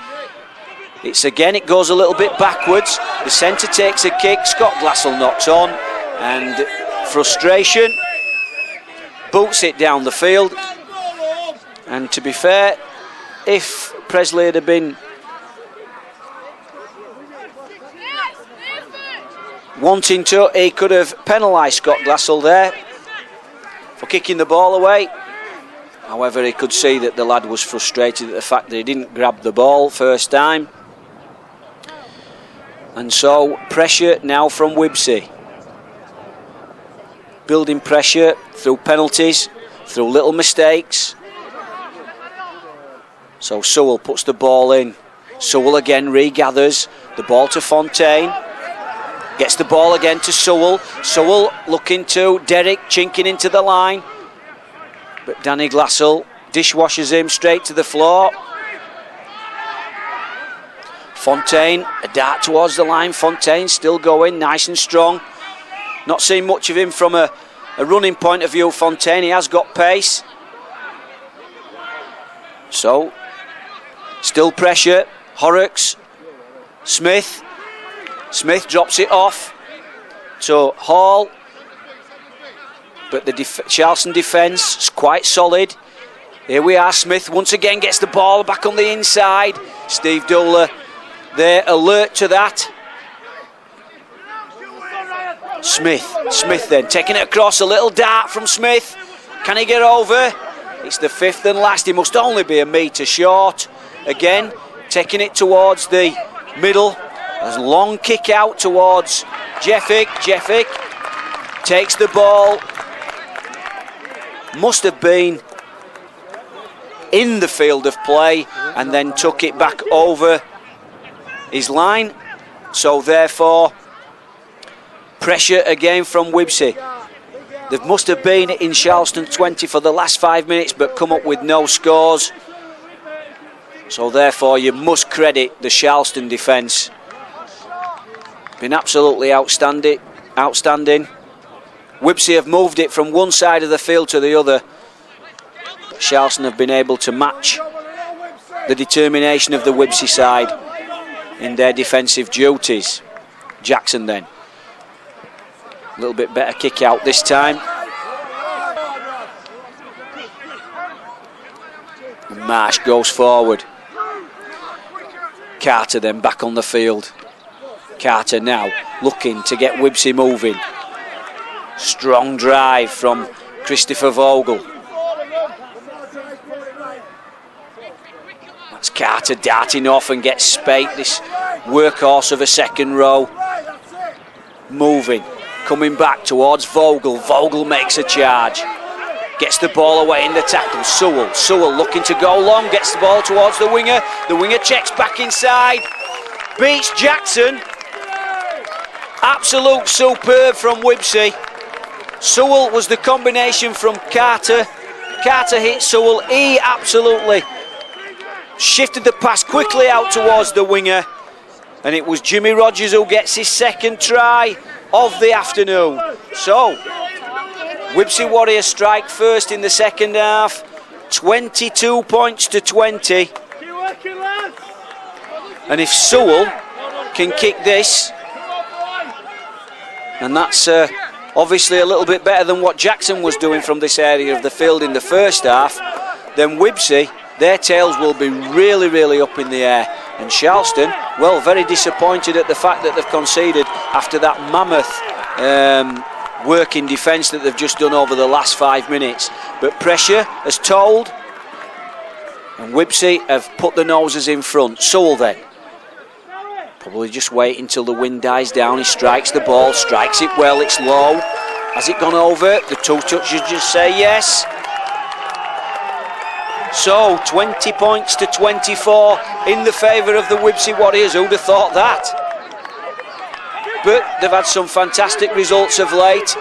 It goes a little bit backwards. The centre takes a kick. Scott Glassell knocks on, and frustration boots it down the field. And to be fair, if Presley had been wanting to, he could have penalised Scott Glassell there for kicking the ball away. However, he could see that the lad was frustrated at the fact that he didn't grab the ball first time. And so, pressure now from Wibsey. Building pressure through penalties, through little mistakes. So Sewell puts the ball in. Sewell again regathers. The ball to Fontaine. Gets the ball again to Sewell. Sewell looking to Derrick, chinking into the line. But Danny Glassell dishwashes him straight to the floor. Fontaine, a dart towards the line. Fontaine still going, nice and strong. Not seeing much of him from a running point of view, Fontaine. He has got pace. So, still pressure. Horrocks, Smith. Smith drops it off to Hall. But the Sharlston defence is quite solid. Here we are, Smith once again gets the ball back on the inside. Steve Dooler there, alert to that. Smith then taking it across, a little dart from Smith. Can he get over? It's the fifth and last, he must only be a metre short. Again, taking it towards the middle. A long kick out towards Jeffick. Jeffick takes the ball. Must have been in the field of play and then took it back over his line. So therefore, pressure again from Wibsey. They must have been in Sharlston 20 for the last 5 minutes but come up with no scores. So therefore you must credit the Sharlston defence. Been absolutely outstanding. Wibsey have moved it from one side of the field to the other. Sharlston have been able to match the determination of the Wibsey side in their defensive duties. Jackson then. A little bit better kick out this time. And Marsh goes forward. Carter then back on the field. Carter now looking to get Wibsey moving. Strong drive from Christopher Vogel. That's Carter darting off and gets Spate, this workhorse of a second row. Moving, coming back towards Vogel. Vogel makes a charge. Gets the ball away in the tackle. Sewell looking to go long, gets the ball towards the winger. The winger checks back inside. Beats Jackson. Absolute superb from Wibsey. Sewell was the combination from Carter. Carter hit Sewell. He absolutely shifted the pass quickly out towards the winger. And it was Jimmy Rogers who gets his second try of the afternoon. So, Wibsey Warriors strike first in the second half. 22 points to 20. And if Sewell can kick this, and that's obviously a little bit better than what Jackson was doing from this area of the field in the first half, then Wibsey, their tails will be really, really up in the air. And Sharlston, well, very disappointed at the fact that they've conceded after that mammoth working defence that they've just done over the last 5 minutes. But pressure has told, and Wibsey have put the noses in front. Sewell then, probably just wait until the wind dies down. He strikes the ball, strikes it well, it's low. Has it gone over? The two touches just say yes. So 20 points to 24 in the favour of the Wibsey Warriors. Who'd have thought that? But they've had some fantastic results of late.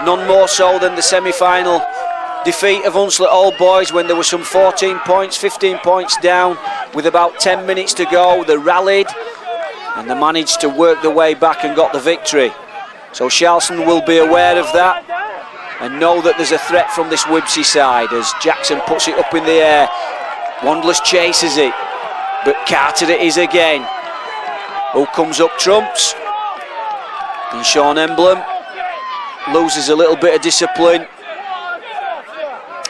None more so than the semi-final defeat of Hunslet Old Boys when there were some 14 points, 15 points down with about 10 minutes to go. They rallied and they managed to work their way back and got the victory. So Sharlston will be aware of that and know that there's a threat from this Wibsey side as Jackson puts it up in the air. Wandless chases it, but Carter it is again. Who comes up trumps? And Sean Emblem loses a little bit of discipline.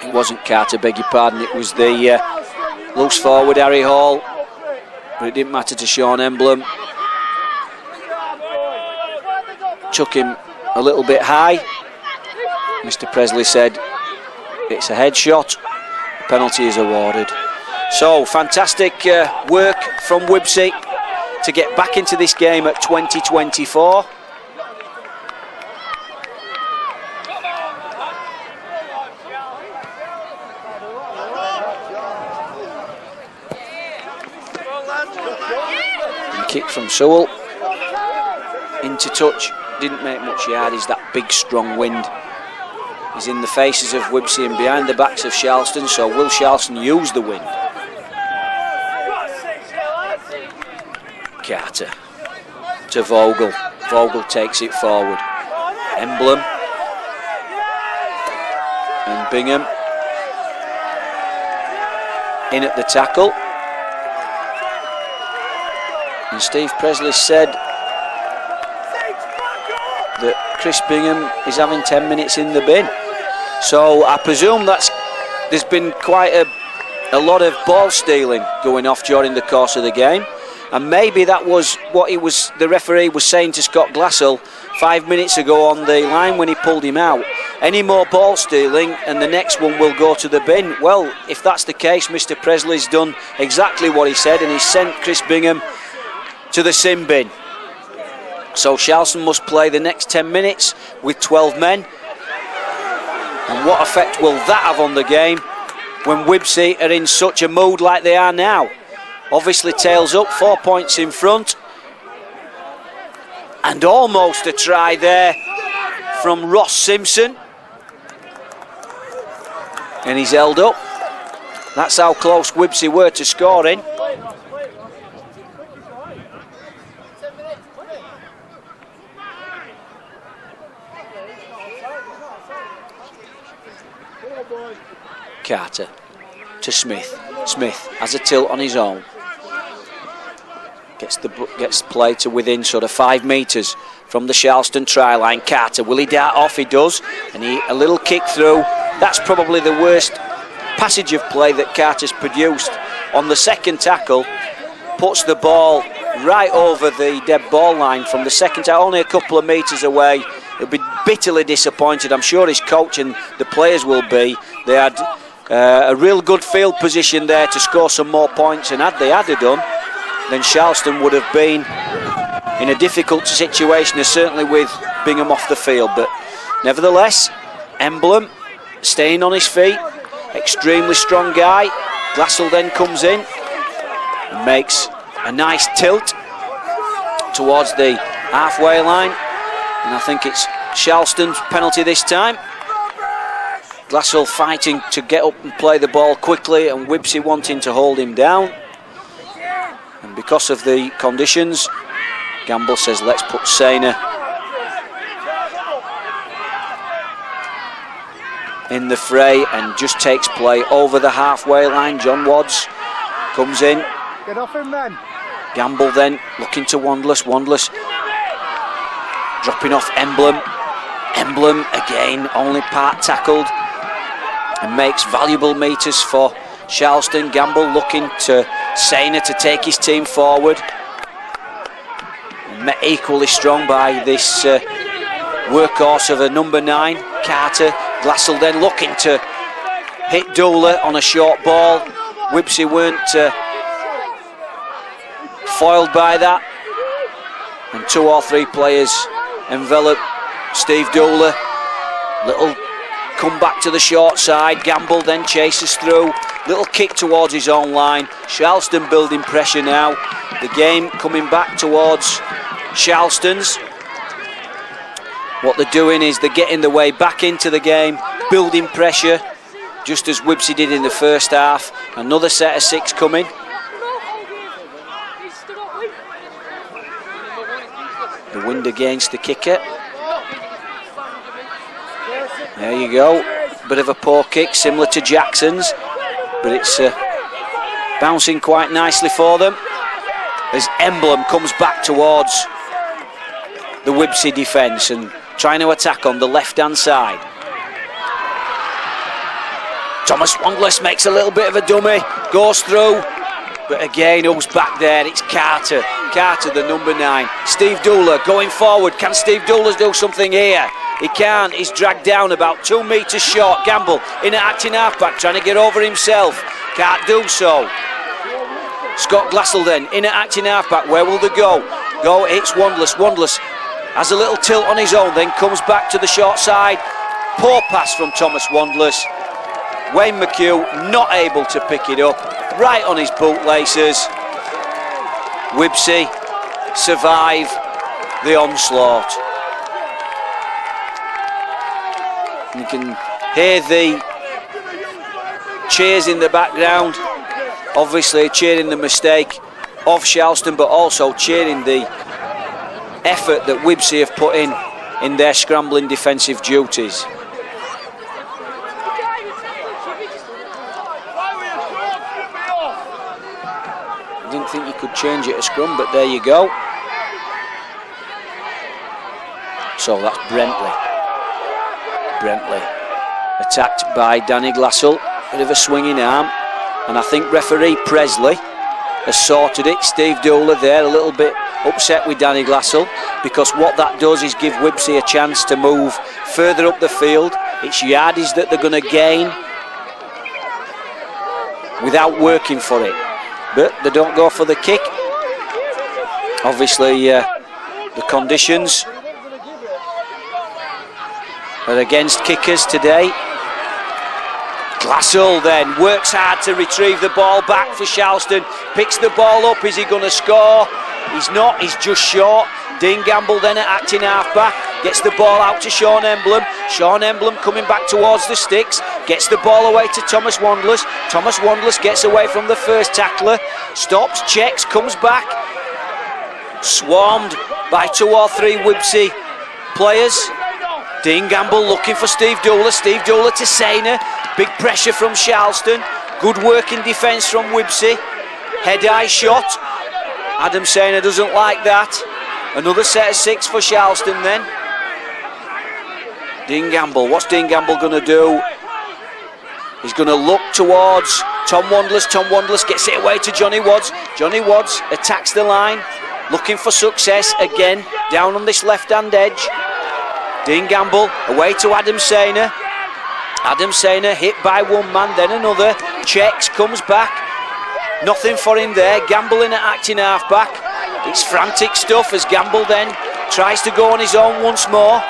It wasn't Carter, beg your pardon, it was the loose forward Harry Hall, but it didn't matter to Sean Emblem. Chuck him a little bit high. Mr. Presley said it's a headshot. The penalty is awarded. So fantastic work from Wibsey to get back into this game at 20-24. Kick from Sewell into touch, didn't make much yards. That big strong wind is in the faces of Wibsey and behind the backs of Sharlston, so will Sharlston use the wind? Carter to Vogel. Vogel takes it forward. Emblem and Bingham in at the tackle. And Steve Presley said that Chris Bingham is having 10 minutes in the bin. So I presume there's been quite a lot of ball stealing going off during the course of the game. And maybe that was what the referee was saying to Scott Glassell 5 minutes ago on the line when he pulled him out. Any more ball stealing and the next one will go to the bin. Well, if that's the case, Mr. Presley's done exactly what he said, and he's sent Chris Bingham to the sin bin. So Sharlston must play the next 10 minutes with 12 men. And what effect will that have on the game when Wibsey are in such a mood like they are now? Obviously tails up, 4 points in front. And almost a try there from Ross Simpson. And he's held up. That's how close Wibsey were to scoring. Carter to Smith. Smith has a tilt on his own. Gets play to within sort of 5 metres from the Sharlston try line. Carter, will he dart off? He does. And a little kick through. That's probably the worst passage of play that Carter's produced. On the second tackle, puts the ball right over the dead ball line from the second tackle, only a couple of metres away. He'll be bitterly disappointed. I'm sure his coach and the players will be. They had a real good field position there to score some more points, and had they done, then Sharlston would have been in a difficult situation, certainly with Bingham off the field. But nevertheless, Emblem staying on his feet, extremely strong guy. Glassell then comes in and makes a nice tilt towards the halfway line, and I think it's Sharlston's penalty this time. Glassell fighting to get up and play the ball quickly, and Wibsey wanting to hold him down. And because of the conditions, Gamble says let's put Sainer in the fray, and just takes play over the halfway line. John Wadds comes in. Get off him then. Gamble then looking to Wandless. Wandless dropping off Emblem. Emblem again only part tackled and makes valuable metres for Sharlston. Gamble looking to Sainer to take his team forward. Met equally strong by this workhorse of a number 9, Carter. Glassell then looking to hit Doula on a short ball. Wibsey weren't foiled by that. And 2 or 3 players envelop Steve Doula. Little come back to the short side. Gamble then chases through. Little kick towards his own line. Sharlston building pressure now. The game coming back towards Sharlston's. What they're doing is they're getting their way back into the game, building pressure, just as Wibsey did in the first half. Another set of 6 coming. The wind against the kicker. There you go. Bit of a poor kick, similar to Jackson's, but it's bouncing quite nicely for them as Emblem comes back towards the Wibsey defence and trying to attack on the left-hand side. Thomas Wandless makes a little bit of a dummy, goes through, but again, who's back there? It's Carter. Carter, the number 9. Steve Dooler going forward. Can Steve Dooler do something here? He can't. He's dragged down about 2 metres short. Gamble in at acting halfback, trying to get over himself. Can't do so. Scott Glassell then in at acting halfback. Where will they go? Go, it's Wandless. Wandless has a little tilt on his own, then comes back to the short side. Poor pass from Thomas Wandless. Wayne McHugh not able to pick it up. Right on his bootlaces. Wibsey survive the onslaught. You can hear the cheers in the background. Obviously cheering the mistake of Sharlston, but also cheering the effort that Wibsey have put in their scrambling defensive duties. I didn't think you could change it a scrum, but there you go. So that's Brentley. Brentley attacked by Danny Glassell. Bit of a swinging arm. And I think referee Presley has sorted it. Steve Dooler there a little bit upset with Danny Glassell, because what that does is give Wibsey a chance to move further up the field. It's yardage that they're going to gain without working for it. But they don't go for the kick. Obviously the conditions are against kickers today. Glassell then works hard to retrieve the ball back for Sharlston. Picks the ball up. Is he going to score? He's not. He's just short. Dean Gamble then at acting halfback. Gets the ball out to Sean Emblem. Sean Emblem coming back towards the sticks. Gets the ball away to Thomas Wandless. Thomas Wandless gets away from the first tackler. Stops, checks, comes back. Swarmed by 2 or 3 Wibsey players. Dean Gamble looking for Steve Dooler. Steve Dooler to Sainer. Big pressure from Sharlston. Good work in defence from Wibsey. Head-eye shot. Adam Sainer doesn't like that. Another set of 6 for Sharlston then. Dean Gamble. What's Dean Gamble going to do? He's going to look towards Tom Wandless. Tom Wandless gets it away to Johnny Wadds. Johnny Wadds attacks the line. Looking for success again. Down on this left-hand edge. Dean Gamble away to Adam Sainer. Adam Sainer hit by one man, then another. Checks, comes back. Nothing for him there. Gamble in at acting halfback. It's frantic stuff as Gamble then tries to go on his own once more.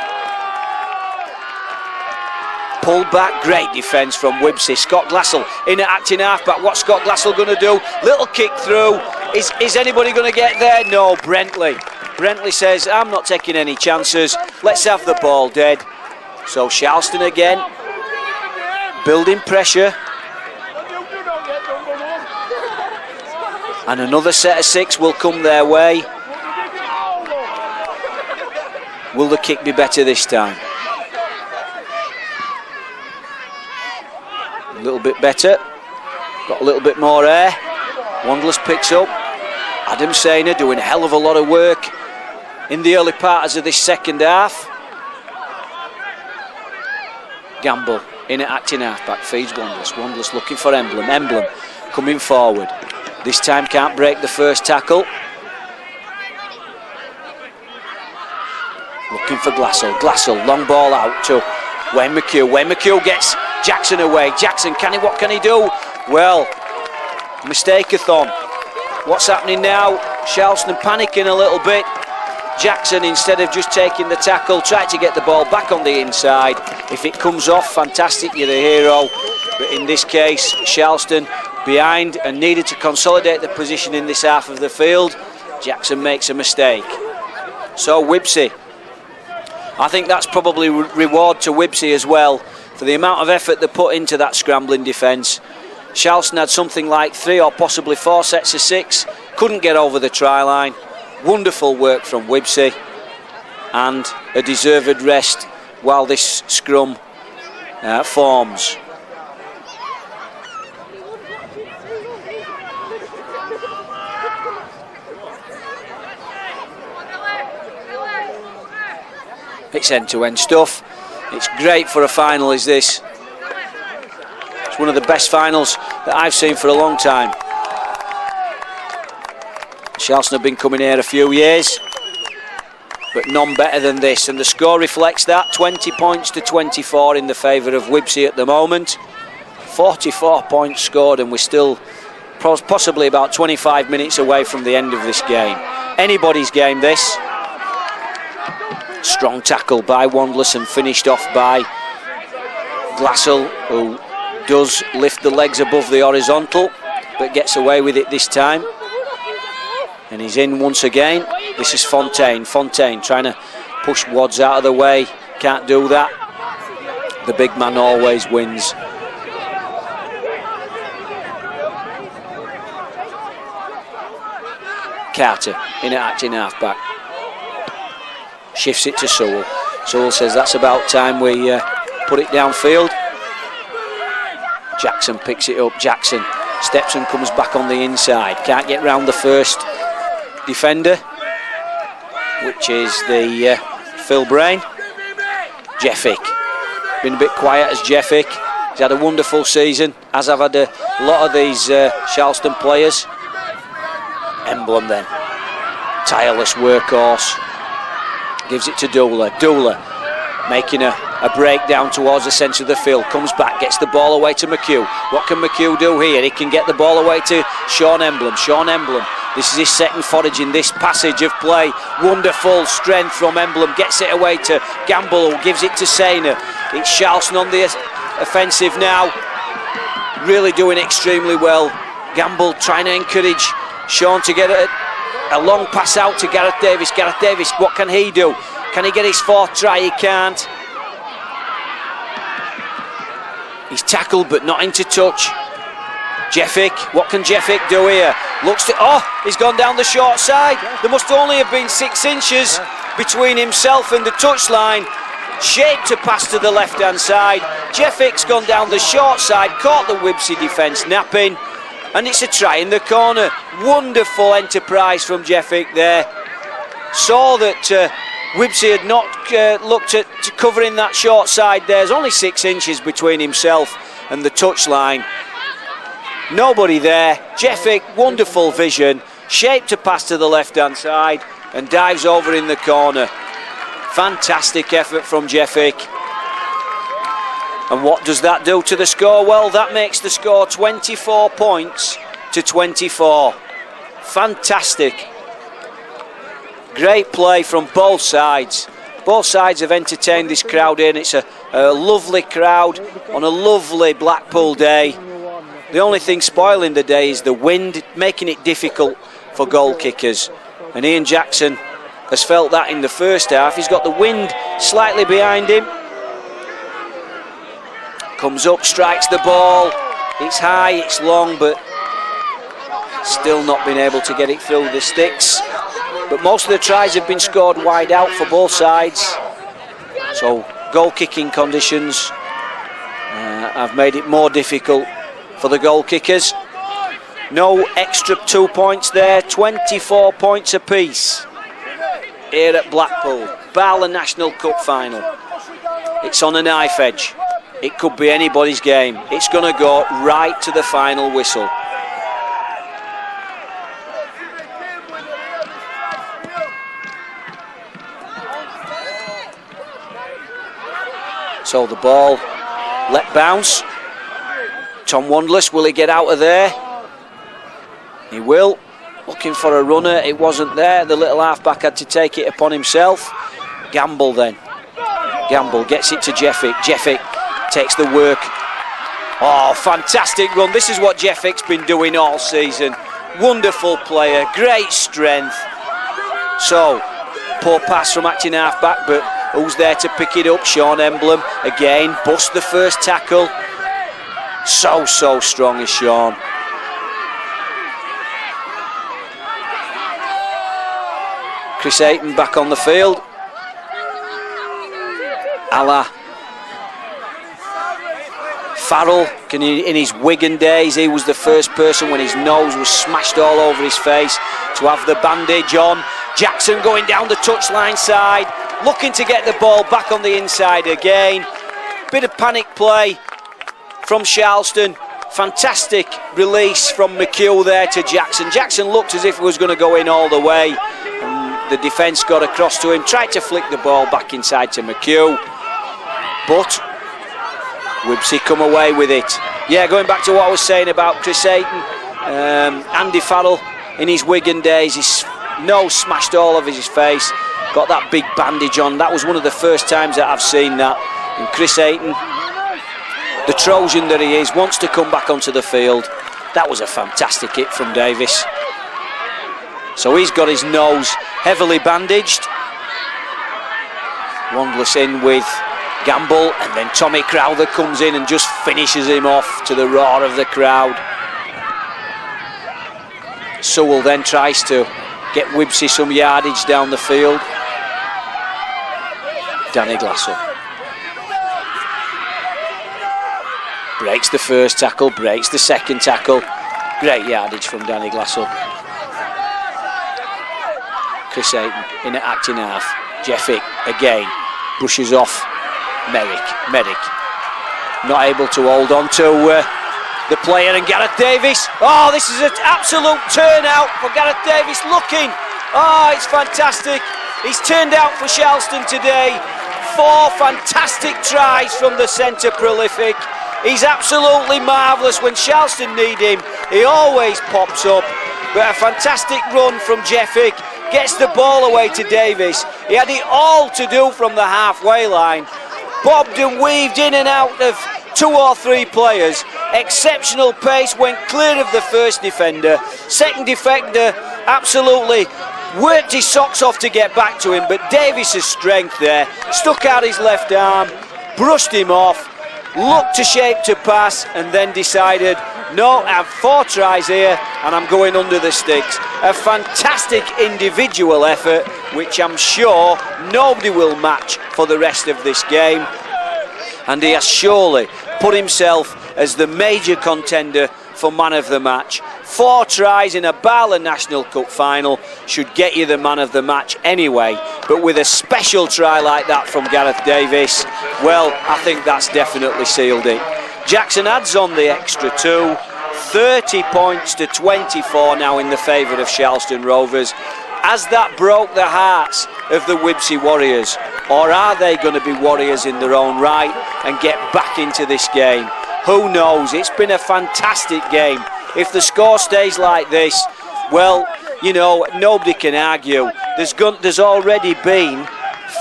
Pulled back, great defence from Wibsey. Scott Glassell in at acting halfback. What's Scott Glassell going to do? Little kick through. Is anybody going to get there? No, Brentley. Brentley says, I'm not taking any chances. Let's have the ball dead. So Sharlston again, building pressure. And another set of 6 will come their way. Will the kick be better this time? A little bit better. Got a little bit more air. Wandless picks up. Adam Sainer doing a hell of a lot of work in the early parts of this second half. Gamble in at acting halfback, feeds Wandless. Wandless looking for Emblem. Emblem coming forward. This time can't break the first tackle. Looking for Glassell. Glassell, long ball out to Wayne McHugh. Wayne McHugh gets Jackson away. Jackson, what can he do? Well, mistake-a-thon. What's happening now? Sharlston panicking a little bit. Jackson, instead of just taking the tackle, tried to get the ball back on the inside. If it comes off, fantastic, you're the hero. But in this case, Sharlston behind and needed to consolidate the position in this half of the field. Jackson makes a mistake. So Wibsey, I think that's probably reward to Wibsey as well for the amount of effort they put into that scrambling defence. Sharlston had something like 3 or possibly 4 sets of 6, couldn't get over the try line. Wonderful work from Wibsey and a deserved rest while this scrum forms. It's end-to-end stuff. It's great for a final, is this? It's It's one of the best finals that I've seen for a long time. Sharlston have been coming here a few years, but none better than this, and the score reflects that. 20 points to 24 in the favour of Wibsey at the moment. 44 points scored, and we're still possibly about 25 minutes away from the end of this game. Anybody's game, this. Strong tackle by Wandless and finished off by Glassell, who does lift the legs above the horizontal, but gets away with it this time. And he's in once again. This is Fontaine. Fontaine trying to push Wads out of the way. Can't do that. The big man always wins. Carter in at acting half-back. Shifts it to Sewell. Sewell says that's about time we put it downfield. Jackson picks it up. Jackson steps and comes back on the inside. Can't get round the first defender, which is the Phil Brain. Jeffick. Been a bit quiet as Jeffick. He's had a wonderful season, as have had a lot of these Sharlston players. Emblem then. Tireless workhorse. Gives it to Dooler. Dooler making a breakdown towards the centre of the field. Comes back, gets the ball away to McHugh. What can McHugh do here? He can get the ball away to Sean Emblem. Sean Emblem. This is his second forage in this passage of play. Wonderful strength from Emblem. Gets it away to Gamble, who gives it to Sainer. It's Sharlston on the offensive now. Really doing extremely well. Gamble trying to encourage Sean to get a long pass out to Gareth Davis. Gareth Davis, what can he do? Can he get his fourth try? He can't. He's tackled but not into touch. Jeffick, what can Jeffick do here? Looks to, he's gone down the short side. There must only have been 6 inches between himself and the touchline. Shaped to pass to the left hand side. Jeffick's gone down the short side, caught the Wibsey defence napping, and it's a try in the corner. Wonderful enterprise from Jeffick there. Saw that Wibsey had not looked at covering that short side there. There's only 6 inches between himself and the touchline. Nobody there. Jeffick, wonderful vision. Shaped to pass to the left hand side and dives over in the corner. Fantastic effort from Jeffick. And what does that do to the score? Well, that makes the score 24 points to 24. Fantastic. Great play from both sides. Both sides have entertained this crowd in. It's a lovely crowd on a lovely Blackpool day. The only thing spoiling the day is the wind, making it difficult for goal kickers. And Ian Jackson has felt that in the first half. He's got the wind slightly behind him. Comes up, strikes the ball. It's high, it's long, but still not been able to get it through the sticks. But most of the tries have been scored wide out for both sides. So goal kicking conditions have made it more difficult for the goal kickers. No extra 2 points there. 24 points apiece here at Blackpool. Barla National Cup final. It's on a knife edge. It could be anybody's game. It's going to go right to the final whistle. So the ball let bounce. Tom Wandless, will he get out of there? He will. Looking for a runner, it wasn't there. The little halfback had to take it upon himself. Gamble then. Gamble gets it to Jeffick. Jeffick takes the work. Oh, fantastic run. This is what Jeffick's been doing all season. Wonderful player, great strength. So, poor pass from acting halfback, but who's there to pick it up? Sean Emblem. Again, bust the first tackle. So strong is Sean. Chris Ayton back on the field. Allah. Farrell, in his Wigan days, he was the first person when his nose was smashed all over his face to have the bandage on. Jackson going down the touchline side, looking to get the ball back on the inside again. Bit of panic play from Sharlston. Fantastic release from McHugh there to Jackson. Jackson looked as if it was going to go in all the way. And the defence got across to him, tried to flick the ball back inside to McHugh. But Wibsey come away with it. Yeah, going back to what I was saying about Chris Ayton, Andy Farrell in his Wigan days, his nose smashed all over his face, got that big bandage on. That was one of the first times that I've seen that. And Chris Ayton, the Trojan that he is, wants to come back onto the field. That was a fantastic hit from Davis. So he's got his nose heavily bandaged. Wandless in with Gamble, and then Tommy Crowther comes in and just finishes him off to the roar of the crowd. Sewell then tries to get Wibsey some yardage down the field. Danny Glassell breaks the first tackle, breaks the second tackle. Great yardage from Danny Glassell. Chris Ayton in at acting half. Jeffick again brushes off Merrick not able to hold on to the player, and Gareth Davis. Oh, this is an absolute turnout for Gareth Davis. Looking, oh, it's fantastic. He's turned out for Sharlston today. 4 fantastic tries from the centre prolific. He's absolutely marvellous. When Sharlston need him, he always pops up. But a fantastic run from Jeffick. Gets the ball away to Davis. He had it all to do from the halfway line. Bobbed and weaved in and out of 2 or 3 players. Exceptional pace, went clear of the first defender. Second defender absolutely worked his socks off to get back to him, but Davis's strength there, stuck out his left arm, brushed him off, looked to shape to pass, and then decided, no, I have 4 tries here and I'm going under the sticks. A fantastic individual effort, which I'm sure nobody will match for the rest of this game. And he has surely put himself as the major contender for man of the match. 4 tries in a Barla National Cup final should get you the man of the match anyway, but with a special try like that from Gareth Davis, well, I think that's definitely sealed it. Jackson adds on the extra 2, 30 points to 24 now in the favour of Sharlston Rovers. Has that broke the hearts of the Wibsey Warriors, or are they going to be Warriors in their own right and get back into this game? Who knows? It's been a fantastic game. If the score stays like this, well, you know, nobody can argue. There's already been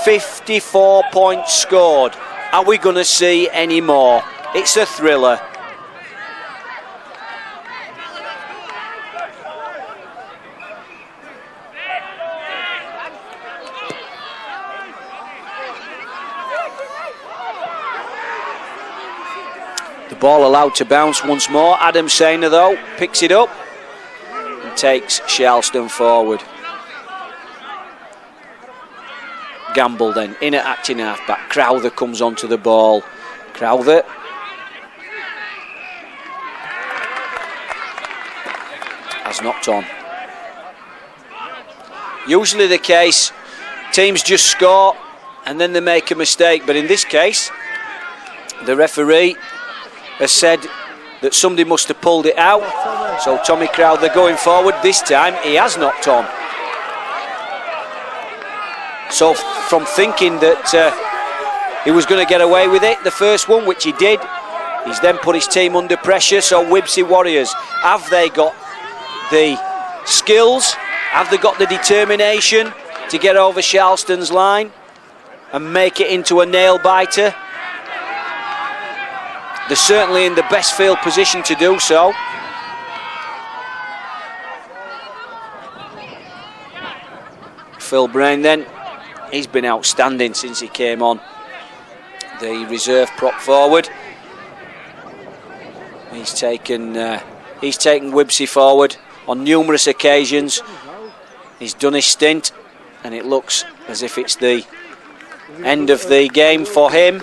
54 points scored. Are we going to see any more? It's a thriller. The ball allowed to bounce once more. Adam Sainer, though, picks it up and takes Sharlston forward. Gamble then in at acting half-back. Crowther comes onto the ball. Crowther has knocked on. Usually the case, teams just score and then they make a mistake, but in this case, the referee has said that somebody must have pulled it out. So Tommy Crowther going forward. This time he has knocked on. So from thinking that he was going to get away with it, the first one, which he did, he's then put his team under pressure. So Wibsey Warriors, have they got the skills? Have they got the determination to get over Sharlston's line and make it into a nail-biter? They're certainly in the best field position to do so. Phil Brain then, he's been outstanding since he came on. The reserve prop forward. He's taken Wibsey forward on numerous occasions. He's done his stint and it looks as if it's the end of the game for him.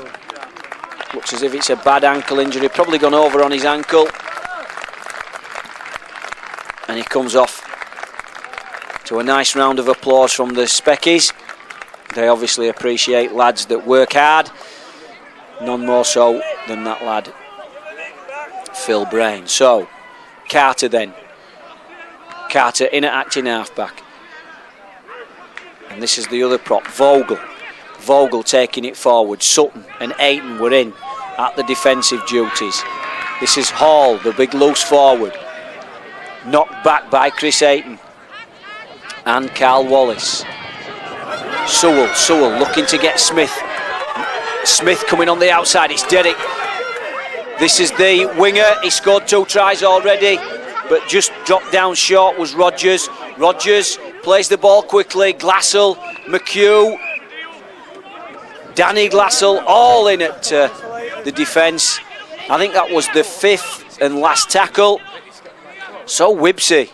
Looks as if it's a bad ankle injury, probably gone over on his ankle. And he comes off to a nice round of applause from the Speckies. They obviously appreciate lads that work hard, none more so than that lad Phil Brain. So, Carter then. Carter in at acting halfback. And this is the other prop, Vogel. Vogel taking it forward. Sutton and Ayton were in at the defensive duties. This is Hall, the big loose forward. Knocked back by Chris Ayton and Carl Wallace. Sewell looking to get Smith. Smith coming on the outside, it's Derrick. This is the winger, he scored 2 tries already, but just dropped down short was Rogers. Rogers plays the ball quickly, Glassell, McHugh, Danny Glassell, all in at the defence. I think that was the 5th and last tackle. So Wibsey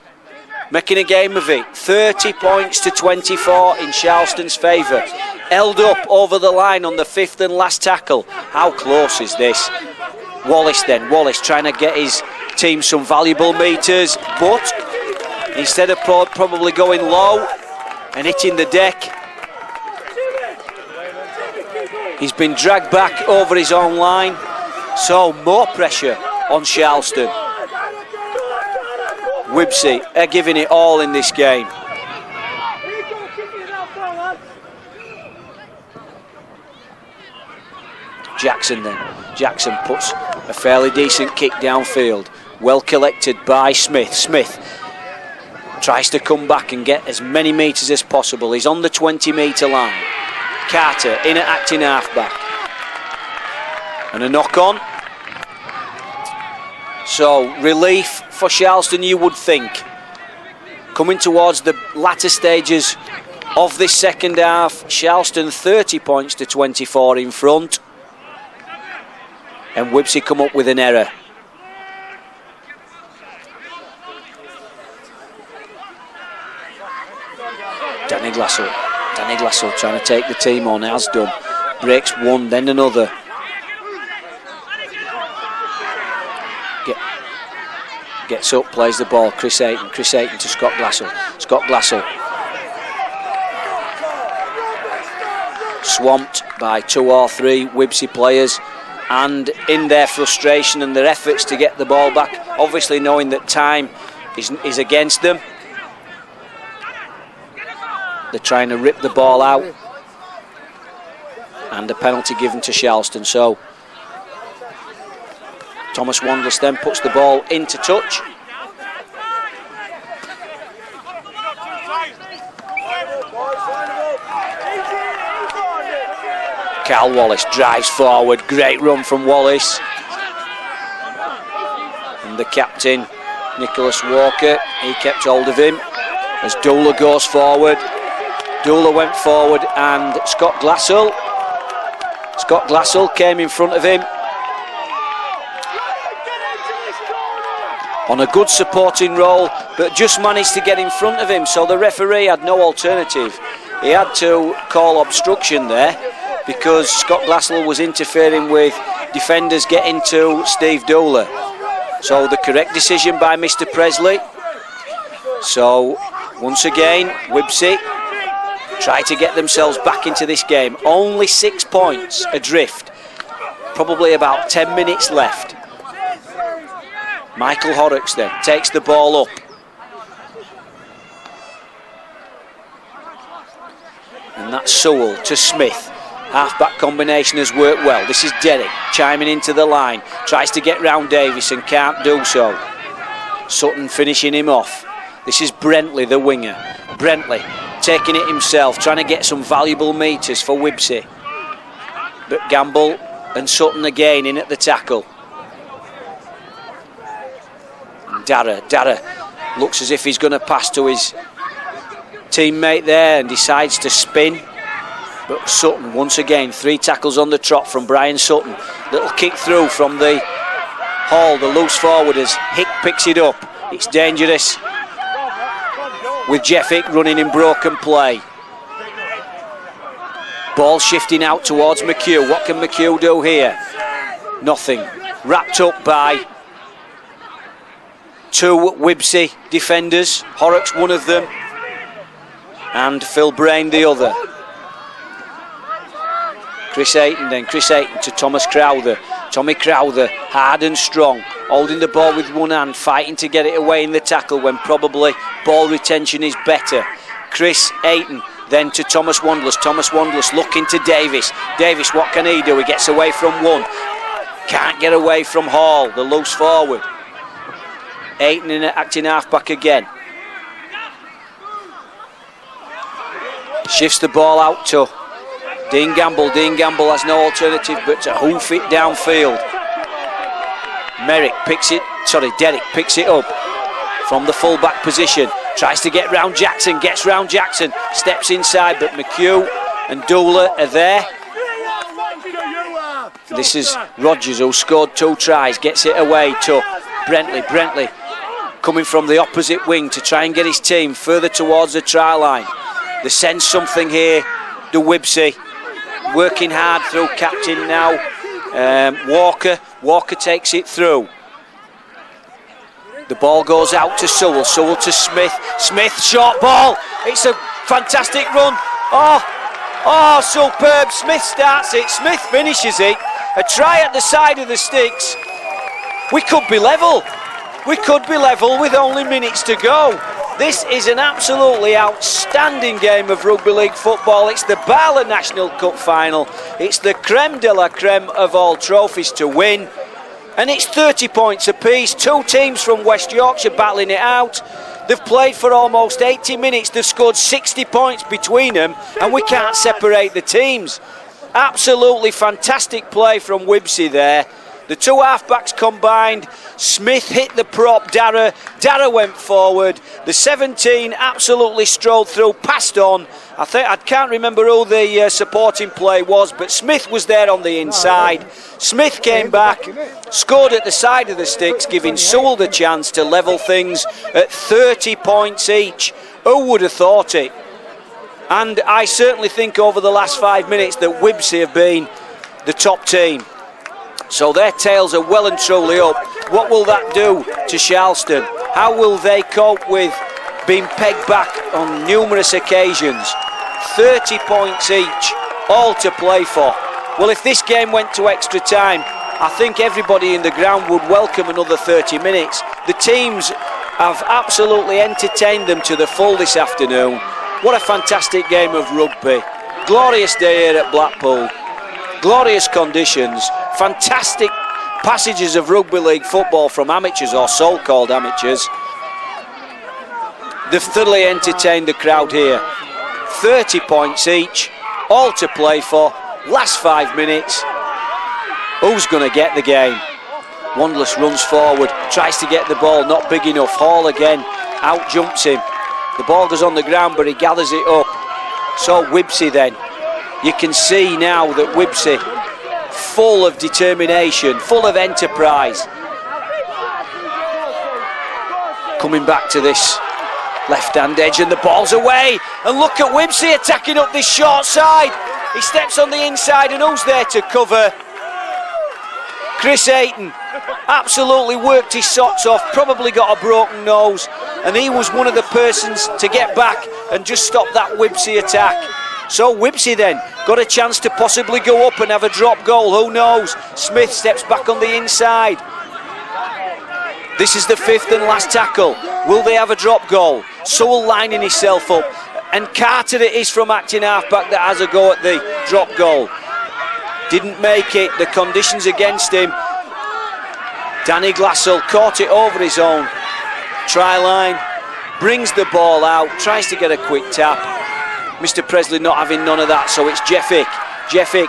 making a game of it. 30 points to 24 in Sharlston's favour. Held up over the line on the 5th and last tackle. How close is this? Wallace then. Wallace trying to get his team some valuable metres, but instead of probably going low and hitting the deck, he's been dragged back over his own line. So more pressure on Sharlston. Wibsey are giving it all in this game. Jackson then. Jackson puts a fairly decent kick downfield. Well collected by Smith. Smith tries to come back and get as many metres as possible. He's on the 20-metre line. Carter in at acting halfback. And a knock on. So relief for Sharlston, you would think. Coming towards the latter stages of this second half. Sharlston 30 points to 24 in front. And Wibsey come up with an error. Danny Glassell trying to take the team on, has done. Breaks one, then another. Gets up, plays the ball. Chris Ayton to Scott Glassell. Scott Glassell swamped by 2 or 3 Wibsey players, and in their frustration and their efforts to get the ball back, obviously knowing that time is against them, they're trying to rip the ball out, and a penalty given to Sharlston. So Thomas Wanderless then puts the ball into touch. Carl Wallace drives forward, great run from Wallace. And the captain, Nicholas Walker, he kept hold of him as Doola goes forward. Doola went forward and Scott Glassell came in front of him on a good supporting role, but just managed to get in front of him, so the referee had no alternative. He had to call obstruction there because Scott Glassell was interfering with defenders getting to Steve Doola. So the correct decision by Mr. Presley. So once again, Wibsey try to get themselves back into this game. Only 6 points adrift. Probably about 10 minutes left. Michael Horrocks then takes the ball up. And that's Sewell to Smith. Half-back combination has worked well. This is Derrick chiming into the line. Tries to get round Davis and can't do so. Sutton finishing him off. This is Brentley, the winger. Brentley taking it himself, trying to get some valuable metres for Wibsey. But Gamble and Sutton again in at the tackle. And Dara looks as if he's going to pass to his teammate there and decides to spin. But Sutton, once again, 3 tackles on the trot from Brian Sutton. Little kick through from the Hall, the loose forward, as Hick picks it up. It's dangerous with Jeff Hick running in broken play. Ball shifting out towards McHugh. What can McHugh do here? Nothing. Wrapped up by 2 Wibsey defenders. Horrocks one of them and Phil Brain the other. Chris Ayton to Thomas Crowther. Tommy Crowther, hard and strong, holding the ball with one hand, fighting to get it away in the tackle when probably ball retention is better. Chris Ayton, then to Thomas Wandless. Thomas Wandless looking to Davis. Davis, what can he do? He gets away from one. Can't get away from Hall, the loose forward. Ayton in acting half-back again. Shifts the ball out to Dean Gamble. Dean Gamble has no alternative but to hoof it downfield. Derek picks it up from the full-back position. Tries to get round Jackson, gets round Jackson, steps inside, but McHugh and Doula are there. This is Rogers, who scored 2 tries, gets it away to Brentley. Brentley coming from the opposite wing to try and get his team further towards the try line. They sense something here, the Wibsey, working hard through captain now. Walker takes it through. The ball goes out to Sewell to Smith. Smith, short ball. It's a fantastic run. Oh, superb. Smith starts it. Smith finishes it. A try at the side of the sticks. We could be level. We could be level with only minutes to go. This is an absolutely outstanding game of rugby league football. It's the Barla National Cup final. It's the creme de la creme of all trophies to win. And it's 30 points apiece. 2 teams from West Yorkshire battling it out. They've played for almost 80 minutes. They've scored 60 points between them, and we can't separate the teams. Absolutely fantastic play from Wibsey there. The 2 halfbacks combined. Smith hit the prop, Dara went forward. The 17 absolutely strolled through, passed on. I can't remember who the supporting play was, but Smith was there on the inside. Smith came back, scored at the side of the sticks, giving Sewell the chance to level things at 30 points each. Who would have thought it? And I certainly think over the last 5 minutes that Wibsey have been the top team. So their tails are well and truly up. What will that do to Sharlston? How will they cope with being pegged back on numerous occasions? 30 points each, all to play for. Well, if this game went to extra time, I think everybody in the ground would welcome another 30 minutes. The teams have absolutely entertained them to the full this afternoon. What a fantastic game of rugby. Glorious day here at Blackpool. Glorious conditions, fantastic passages of rugby league football from amateurs or so-called amateurs. They've thoroughly entertained the crowd here. 30 points each, all to play for. Last 5 minutes. Who's going to get the game? Wandless runs forward, tries to get the ball, not big enough. Hall again, out jumps him. The ball goes on the ground, but he gathers it up. So Wibsey then. You can see now that Wibsey, full of determination, full of enterprise. Coming back to this left-hand edge and the ball's away. And look at Wibsey attacking up this short side. He steps on the inside and who's there to cover? Chris Ayton. Absolutely worked his socks off, probably got a broken nose. And he was one of the persons to get back and just stop that Wibsey attack. So Wibsey then got a chance to possibly go up and have a drop goal, who knows? Smith steps back on the inside. This is the 5th and last tackle. Will they have a drop goal? Sewell lining himself up. And Carter it is from acting halfback that has a go at the drop goal. Didn't make it, the conditions against him. Danny Glassell caught it over his own try line. Brings the ball out, tries to get a quick tap. Mr. Presley not having none of that, so it's Jeffick. Jeffick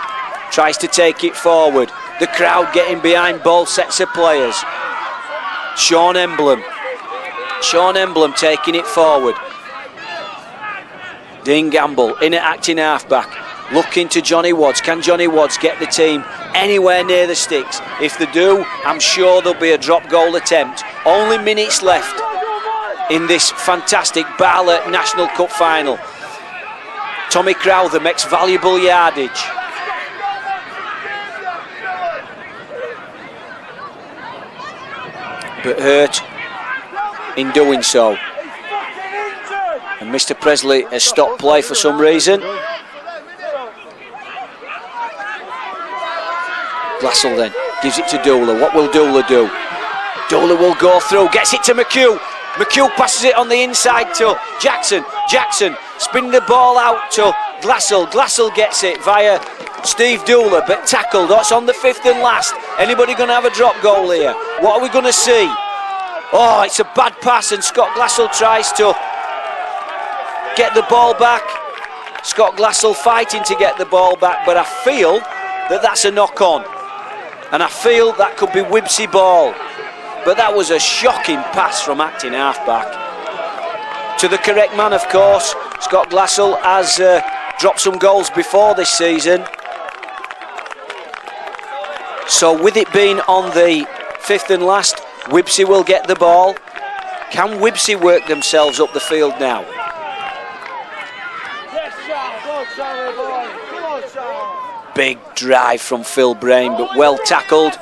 tries to take it forward. The crowd getting behind both sets of players. Sean Emblem taking it forward. Dean Gamble in at acting halfback, looking to Johnny Wadds. Can Johnny Wadds get the team anywhere near the sticks? If they do, I'm sure there'll be a drop goal attempt. Only minutes left in this fantastic Barla National Cup final. Tommy Crowther makes valuable yardage. But hurt in doing so. And Mr. Presley has stopped play for some reason. Glassell then gives it to Doula. What will Doula do? Dola will go through, gets it to McHugh. McHugh passes it on the inside to Jackson. Jackson spinning the ball out to Glassell. Glassell gets it via Steve Dola, but tackled. That's on the fifth and last. Anybody going to have a drop goal here? What are we going to see? Oh, it's a bad pass, and Scott Glassell tries to get the ball back. Scott Glassell fighting to get the ball back, but I feel that that's a knock-on. And I feel that could be Wibsey ball. But that was a shocking pass from acting half-back. To the correct man, of course. Scott Glassell has dropped some goals before this season. So with it being on the fifth and last, Wibsey will get the ball. Can Wibsey work themselves up the field now? Big drive from Phil Brain, but well tackled.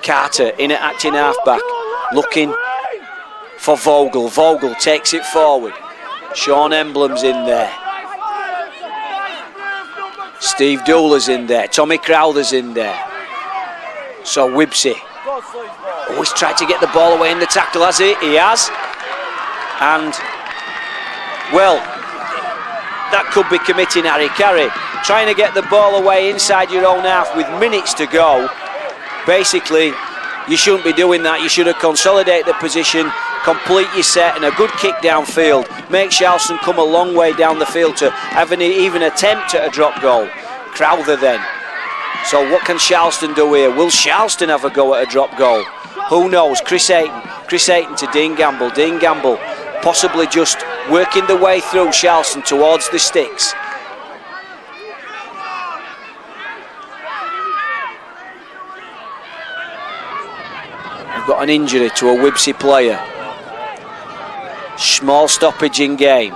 Carter in at acting half-back, looking for Vogel. Vogel takes it forward. Sean Emblem's in there. Steve Doola's in there. Tommy Crowther's in there. So Wibsey always tried to get the ball away in the tackle, has he? He has. And, well, that could be committing Harry Carey. Trying to get the ball away inside your own half with minutes to go. Basically, you shouldn't be doing that. You should have consolidated the position, complete your set, and a good kick downfield. Make Sharlston come a long way down the field to have even attempt at a drop goal. Crowther then. So what can Sharlston do here? Will Sharlston have a go at a drop goal? Who knows? Chris Ayton to Dean Gamble. Dean Gamble possibly just working the way through Sharlston towards the sticks. Got an injury to a Wibsey player. Small stoppage in game.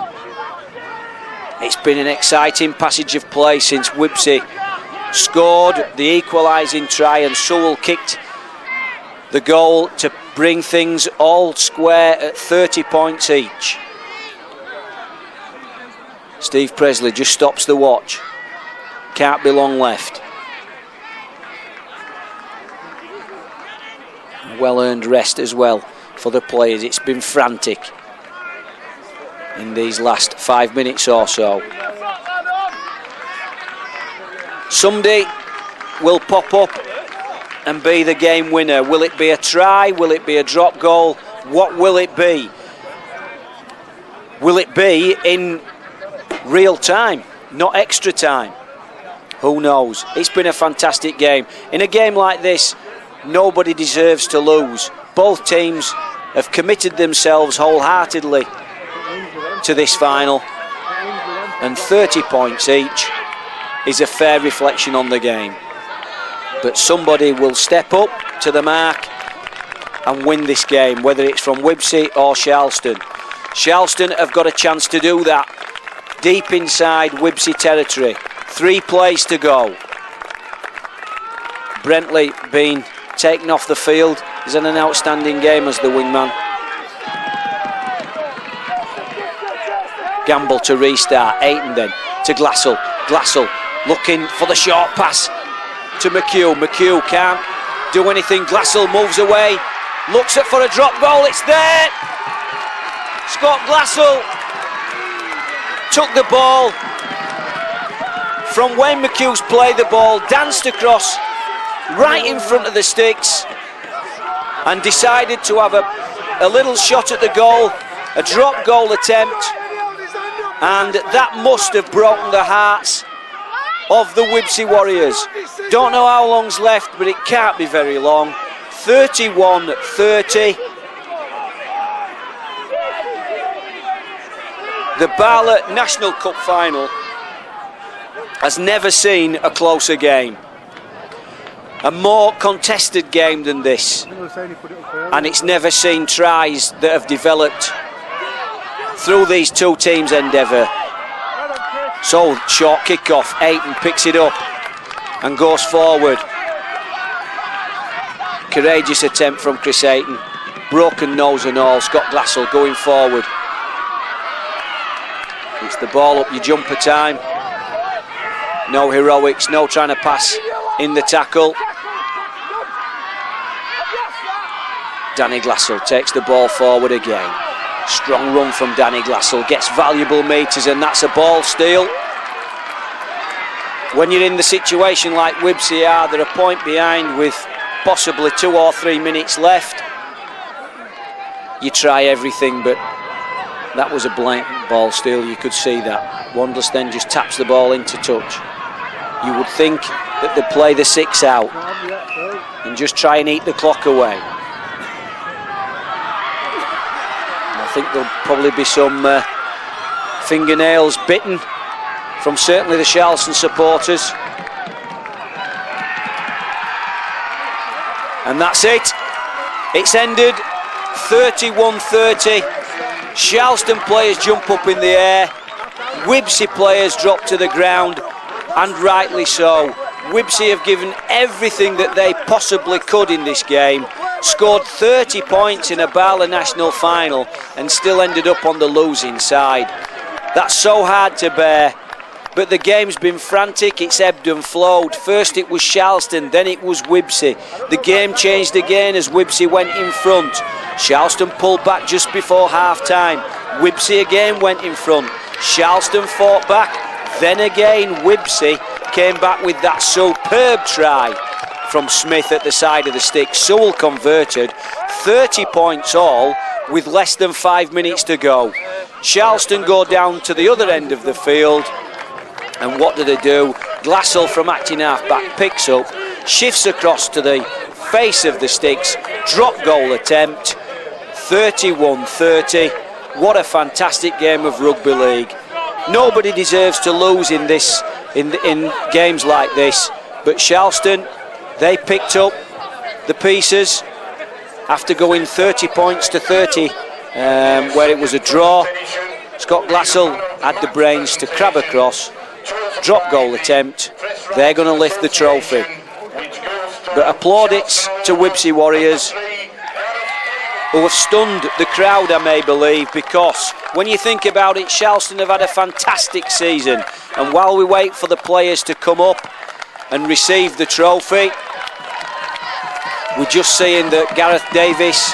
It's been an exciting passage of play since Wibsey scored the equalising try and Sewell kicked the goal to bring things all square at 30 points each. Steve Presley just stops the watch. Can't be long left. Well-earned rest as well for the players. It's been frantic in these last 5 minutes or so. Somebody will pop up and be the game winner. Will it be a try? Will it be a drop goal? What will it be? Will it be in real time, not extra time? Who knows? It's been a fantastic game. In a game like this, nobody deserves to lose. Both teams have committed themselves wholeheartedly to this final, and 30 points each is a fair reflection on the game. But somebody will step up to the mark and win this game, whether it's from Wibsey or Sharlston. Sharlston have got a chance to do that deep inside Wibsey territory. 3 plays to go. Brentley being taken off the field. He's had an outstanding game as the wingman. Gamble to restart. Ayton then to Glassell. Glassell looking for the short pass to McHugh. McHugh can't do anything. Glassell moves away. Looks for a drop goal. It's there. Scott Glassell took the ball from when McHugh's played the ball, danced across right in front of the sticks and decided to have a little shot at the goal, a drop goal attempt, and that must have broken the hearts of the Wibsey Warriors. Don't know how long's left, but it can't be very long. 31-30. The Barlett National Cup final has never seen a closer game, a more contested game than this, and it's never seen tries that have developed through these two teams' endeavour. So short kick-off, Ayton picks it up and goes forward. Courageous attempt from Chris Ayton, broken nose and all. Scott Glassell going forward. It's the ball up your jumper time. No heroics, no trying to pass in the tackle. Danny Glassell takes the ball forward again. Strong run from Danny Glassell, gets valuable metres, and that's a ball steal. When you're in the situation like Wibsey are, they're a point behind with possibly 2 or 3 minutes left. You try everything, but that was a blatant ball steal, you could see that. Wanderers then just taps the ball into touch. You would think that they'd play the 6 out and just try and eat the clock away. I think there'll probably be some fingernails bitten from certainly the Sharlston supporters. And that's it. It's ended 31-30. Sharlston players jump up in the air. Wibsey players drop to the ground, and rightly so. Wibsey have given everything that they possibly could in this game, scored 30 points in a Barla National final and still ended up on the losing side. That's so hard to bear, but the game's been frantic, it's ebbed and flowed. First it was Sharlston, then it was Wibsey. The game changed again as Wibsey went in front. Sharlston pulled back just before half-time. Wibsey again went in front. Sharlston fought back. Then again, Wibsey came back with that superb try from Smith at the side of the stick. Sewell converted. 30 points all with less than 5 minutes to go. Sharlston go down to the other end of the field. And what do? Glassell from acting half-back picks up, shifts across to the face of the sticks. Drop goal attempt. 31-30. What a fantastic game of rugby league. Nobody deserves to lose in this, in games like this, but Sharlston, they picked up the pieces after going 30 points to 30, where it was a draw. Scott Glassell had the brains to crab across, drop goal attempt. They're going to lift the trophy. But applaudits to Wibsey Warriors, who have stunned the crowd, I may believe, because when you think about it, Sharlston have had a fantastic season, and while we wait for the players to come up and receive the trophy, we're just seeing that Gareth Davis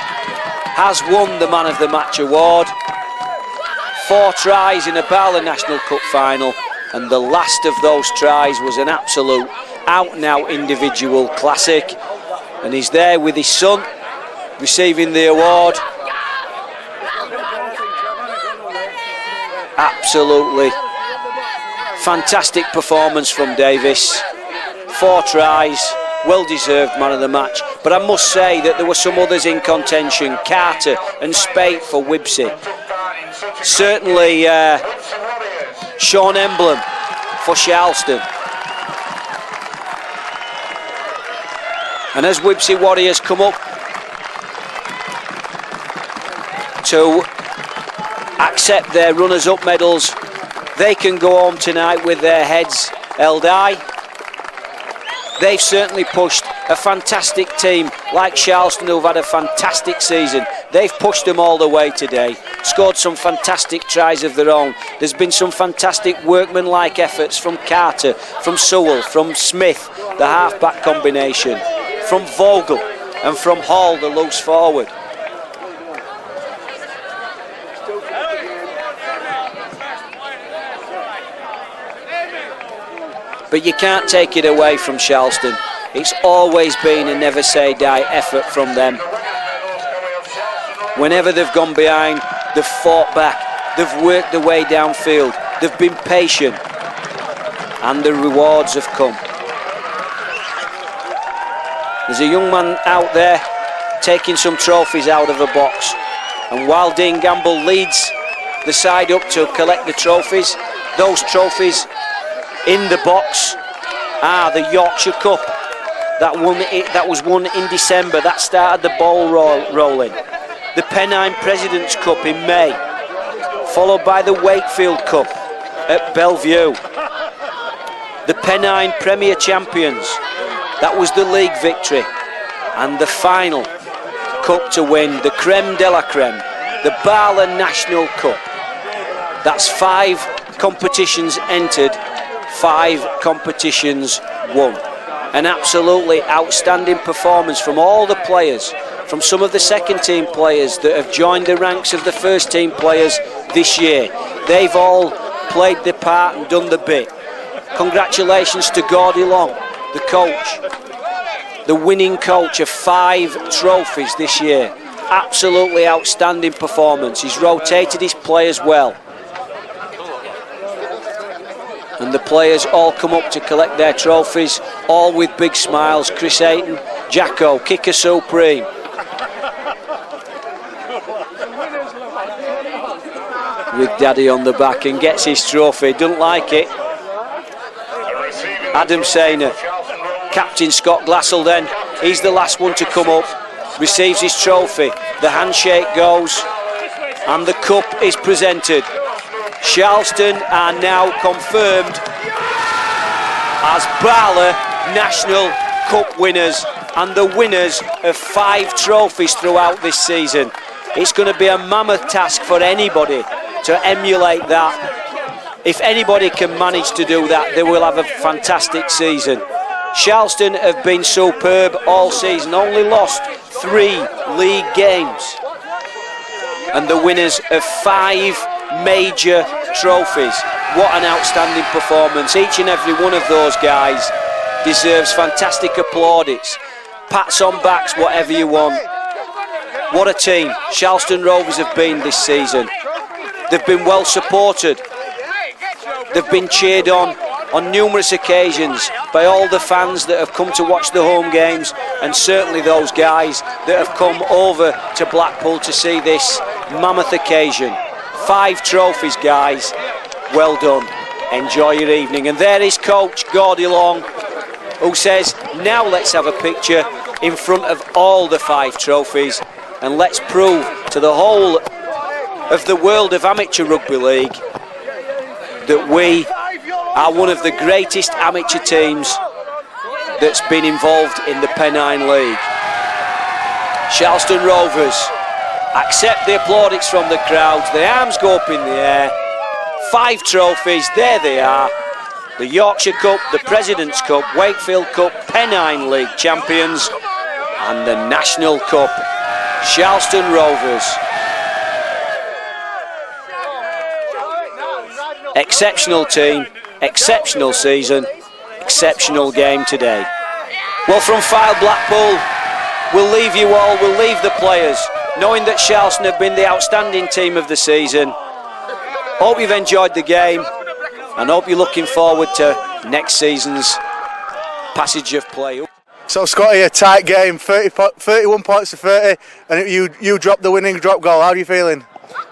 has won the Man of the Match award. 4 tries in a Barla National Cup final, and the last of those tries was an absolute out-and-out individual classic, and he's there with his son receiving the award. Absolutely fantastic performance from Davis. 4 tries, well deserved man of the match. But I must say that there were some others in contention. Carter and Spate for Wibsey. Certainly Sean Emblem for Sharlston. And as Wibsey Warriors come up to accept their runners-up medals, they can go home tonight with their heads held high. They've certainly pushed a fantastic team like Sharlston, who've had a fantastic season. They've pushed them all the way today, scored some fantastic tries of their own. There's been some fantastic workmanlike efforts from Carter, from Sewell, from Smith, the half-back combination, from Vogel and from Hall, the loose forward. But you can't take it away from Sharlston. It's always been a never say die effort from them. Whenever they've gone behind, they've fought back, they've worked their way downfield, they've been patient, and the rewards have come. There's a young man out there taking some trophies out of a box, and while Dean Gamble leads the side up to collect the trophies, those trophies in the box are the Yorkshire Cup that was won in December. That started the ball rolling. The Pennine President's Cup in May, followed by the Wakefield Cup at Bellevue. The Pennine Premier Champions, that was the league victory, and the final cup to win, the creme de la creme, the Barla National Cup. That's 5 competitions entered, 5 competitions won. An absolutely outstanding performance from all the players, from some of the second team players that have joined the ranks of the first team players this year. They've all played their part and done the bit. Congratulations to Gordy Long, the coach, the winning coach of 5 trophies this year. Absolutely outstanding performance. He's rotated his players well. And the players all come up to collect their trophies, all with big smiles. Chris Ayton, Jacko, kicker supreme. With Daddy on the back and gets his trophy, doesn't like it. Adam Sainer, Captain Scott Glassell then, he's the last one to come up, receives his trophy, the handshake goes, and the cup is presented. Sharlston are now confirmed as Barla National Cup winners and the winners of 5 trophies throughout this season. It's going to be a mammoth task for anybody to emulate that. If anybody can manage to do that, they will have a fantastic season. Sharlston have been superb all season, only lost 3 league games, and the winners of 5 major trophies. What an outstanding performance. Each and every one of those guys deserves fantastic applaudits, pats on backs, whatever you want. What a team Sharlston Rovers have been this season. They've been well supported. They've been cheered on numerous occasions by all the fans that have come to watch the home games, and certainly those guys that have come over to Blackpool to see this mammoth occasion. 5 trophies, guys. Well done. Enjoy your evening. And there is coach Gordy Long, who says, now let's have a picture in front of all the 5 trophies, and let's prove to the whole of the world of amateur rugby league that we are one of the greatest amateur teams that's been involved in the Pennine League. Sharlston Rovers accept the plaudits from the crowds, the arms go up in the air. 5 trophies, there they are. The Yorkshire Cup, the President's Cup, Wakefield Cup, Pennine League champions, and the National Cup. Sharlston Rovers. Exceptional team, exceptional season, exceptional game today. Well, from File Blackpool, we'll leave you all, we'll leave the players, knowing that Sharlston have been the outstanding team of the season. Hope you've enjoyed the game, and hope you're looking forward to next season's passage of play. So Scotty, a tight game, 31 points to 30, and you dropped the winning drop goal. How are you feeling?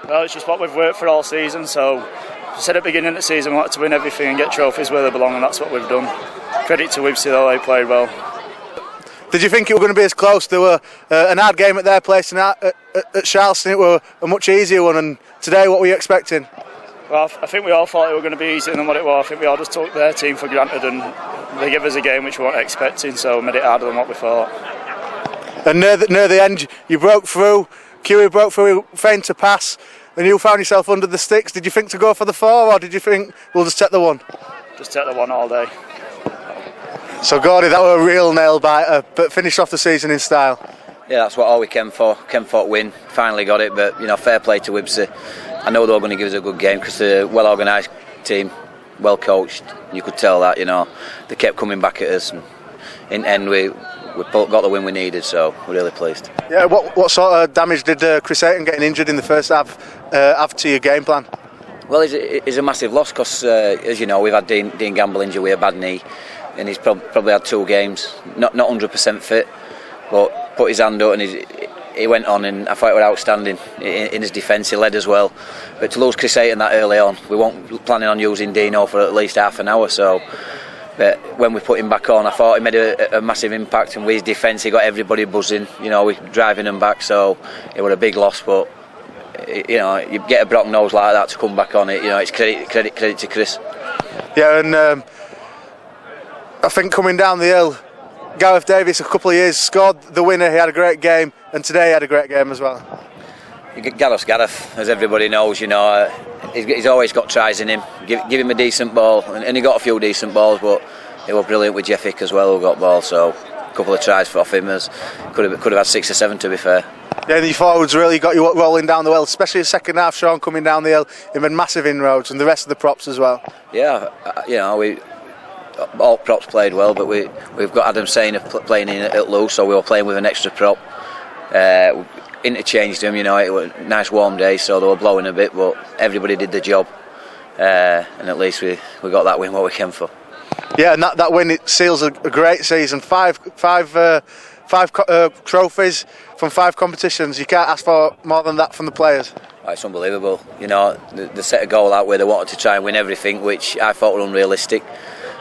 Well, it's just what we've worked for all season, so I said at the beginning of the season we wanted to win everything and get trophies where they belong, and that's what we've done. Credit to Wibsey though, they played well. Did you think it were going to be as close? There were an hard game at their place, and at Sharlston it were a much easier one, and today what were you expecting? Well, I think we all thought it were going to be easier than what it was. I think we all just took their team for granted, and they gave us a game which we weren't expecting, so made it harder than what we thought. And near the end you broke through, Kiwi broke through, feigned to pass, and you found yourself under the sticks. Did you think to go for the 4, or did you think we'll just take the 1? Just take the 1 all day. So Gordy, that was a real nail biter, but finished off the season in style. Yeah, that's what all we came for. Came for to win. Finally got it, but fair play to Wibsey. I know they're going to give us a good game because they're a well-organised team, well coached. You could tell that. They kept coming back at us. And in the end, we got the win we needed, so we're really pleased. Yeah, what sort of damage did Chris Ayton getting injured in the first half have to your game plan? Well, it's a massive loss because, as you know, we've had Dean Gamble injured with a bad knee, and he's probably had 2 games, not 100% fit, but put his hand up and he went on, and I thought it was outstanding in his defence. He led as well, but to lose Chris Ayton that early on, we weren't planning on using Dino for at least half an hour. So, but when we put him back on, I thought he made a massive impact, and with his defence, he got everybody buzzing. We're driving them back, so it was a big loss. But you get a broken nose like that to come back on it. It's credit to Chris. Yeah, and I think coming down the hill, Gareth Davies a couple of years scored the winner. He had a great game, and today he had a great game as well. Gareth, as everybody knows, he's always got tries in him. Give him a decent ball, and he got a few decent balls, but he was brilliant with Jeffick as well, who got balls. So couple of tries off him. Could have had 6 or 7, to be fair. Yeah, and your forwards really got you rolling down the hill, especially the second half. Sean coming down the hill, he made massive inroads, and the rest of the props as well. Yeah, all props played well, but we've got Adam Sainer playing in at loose, so we were playing with an extra prop. Interchanged them, it was a nice warm day, so they were blowing a bit, but everybody did the job, and at least we got that win what we came for. Yeah, and that win, it seals a great season. Five trophies from 5 competitions. You can't ask for more than that from the players. It's unbelievable. They set a goal out where they wanted to try and win everything, which I thought were unrealistic.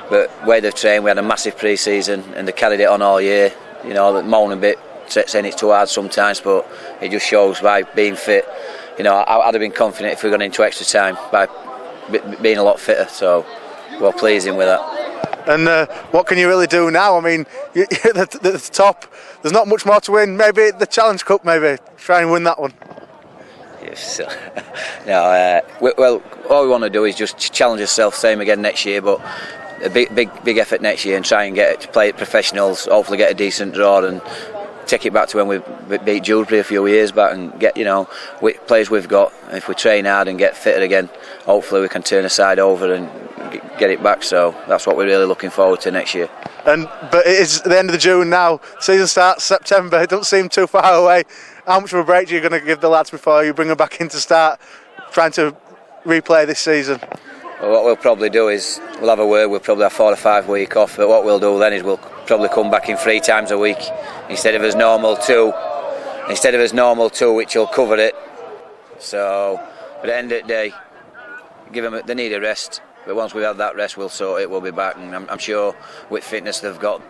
But where they've trained, we had a massive pre-season, and they carried it on all year. Moan a bit, saying it's too hard sometimes, but it just shows by being fit. I'd have been confident if we got into extra time by being a lot fitter. So we're pleasing with that. And what can you really do now? I mean, you're at the top. There's not much more to win. Maybe the Challenge Cup. Maybe try and win that one. Yes. Well, all we want to do is just challenge ourselves, same again next year. But a big effort next year and try and get to play at professionals. Hopefully, get a decent draw and take it back to when we beat Dewsbury a few years back and get players we've got. If we train hard and get fitter again, hopefully we can turn the side over and get it back. So that's what we're really looking forward to next year. But it is the end of June now. Season starts September. It doesn't seem too far away. How much of a break are you going to give the lads before you bring them back in to start trying to replay this season? Well, what we'll probably do is we'll have a word. We'll probably have 4 or 5 weeks off. But what we'll do then is we'll probably come back in 3 times a week instead of as normal 2. Instead of as normal 2, which will cover it. So at the end of the day, they need a rest. But once we've had that rest, we'll sort it. We'll be back, and I'm sure with fitness they've got,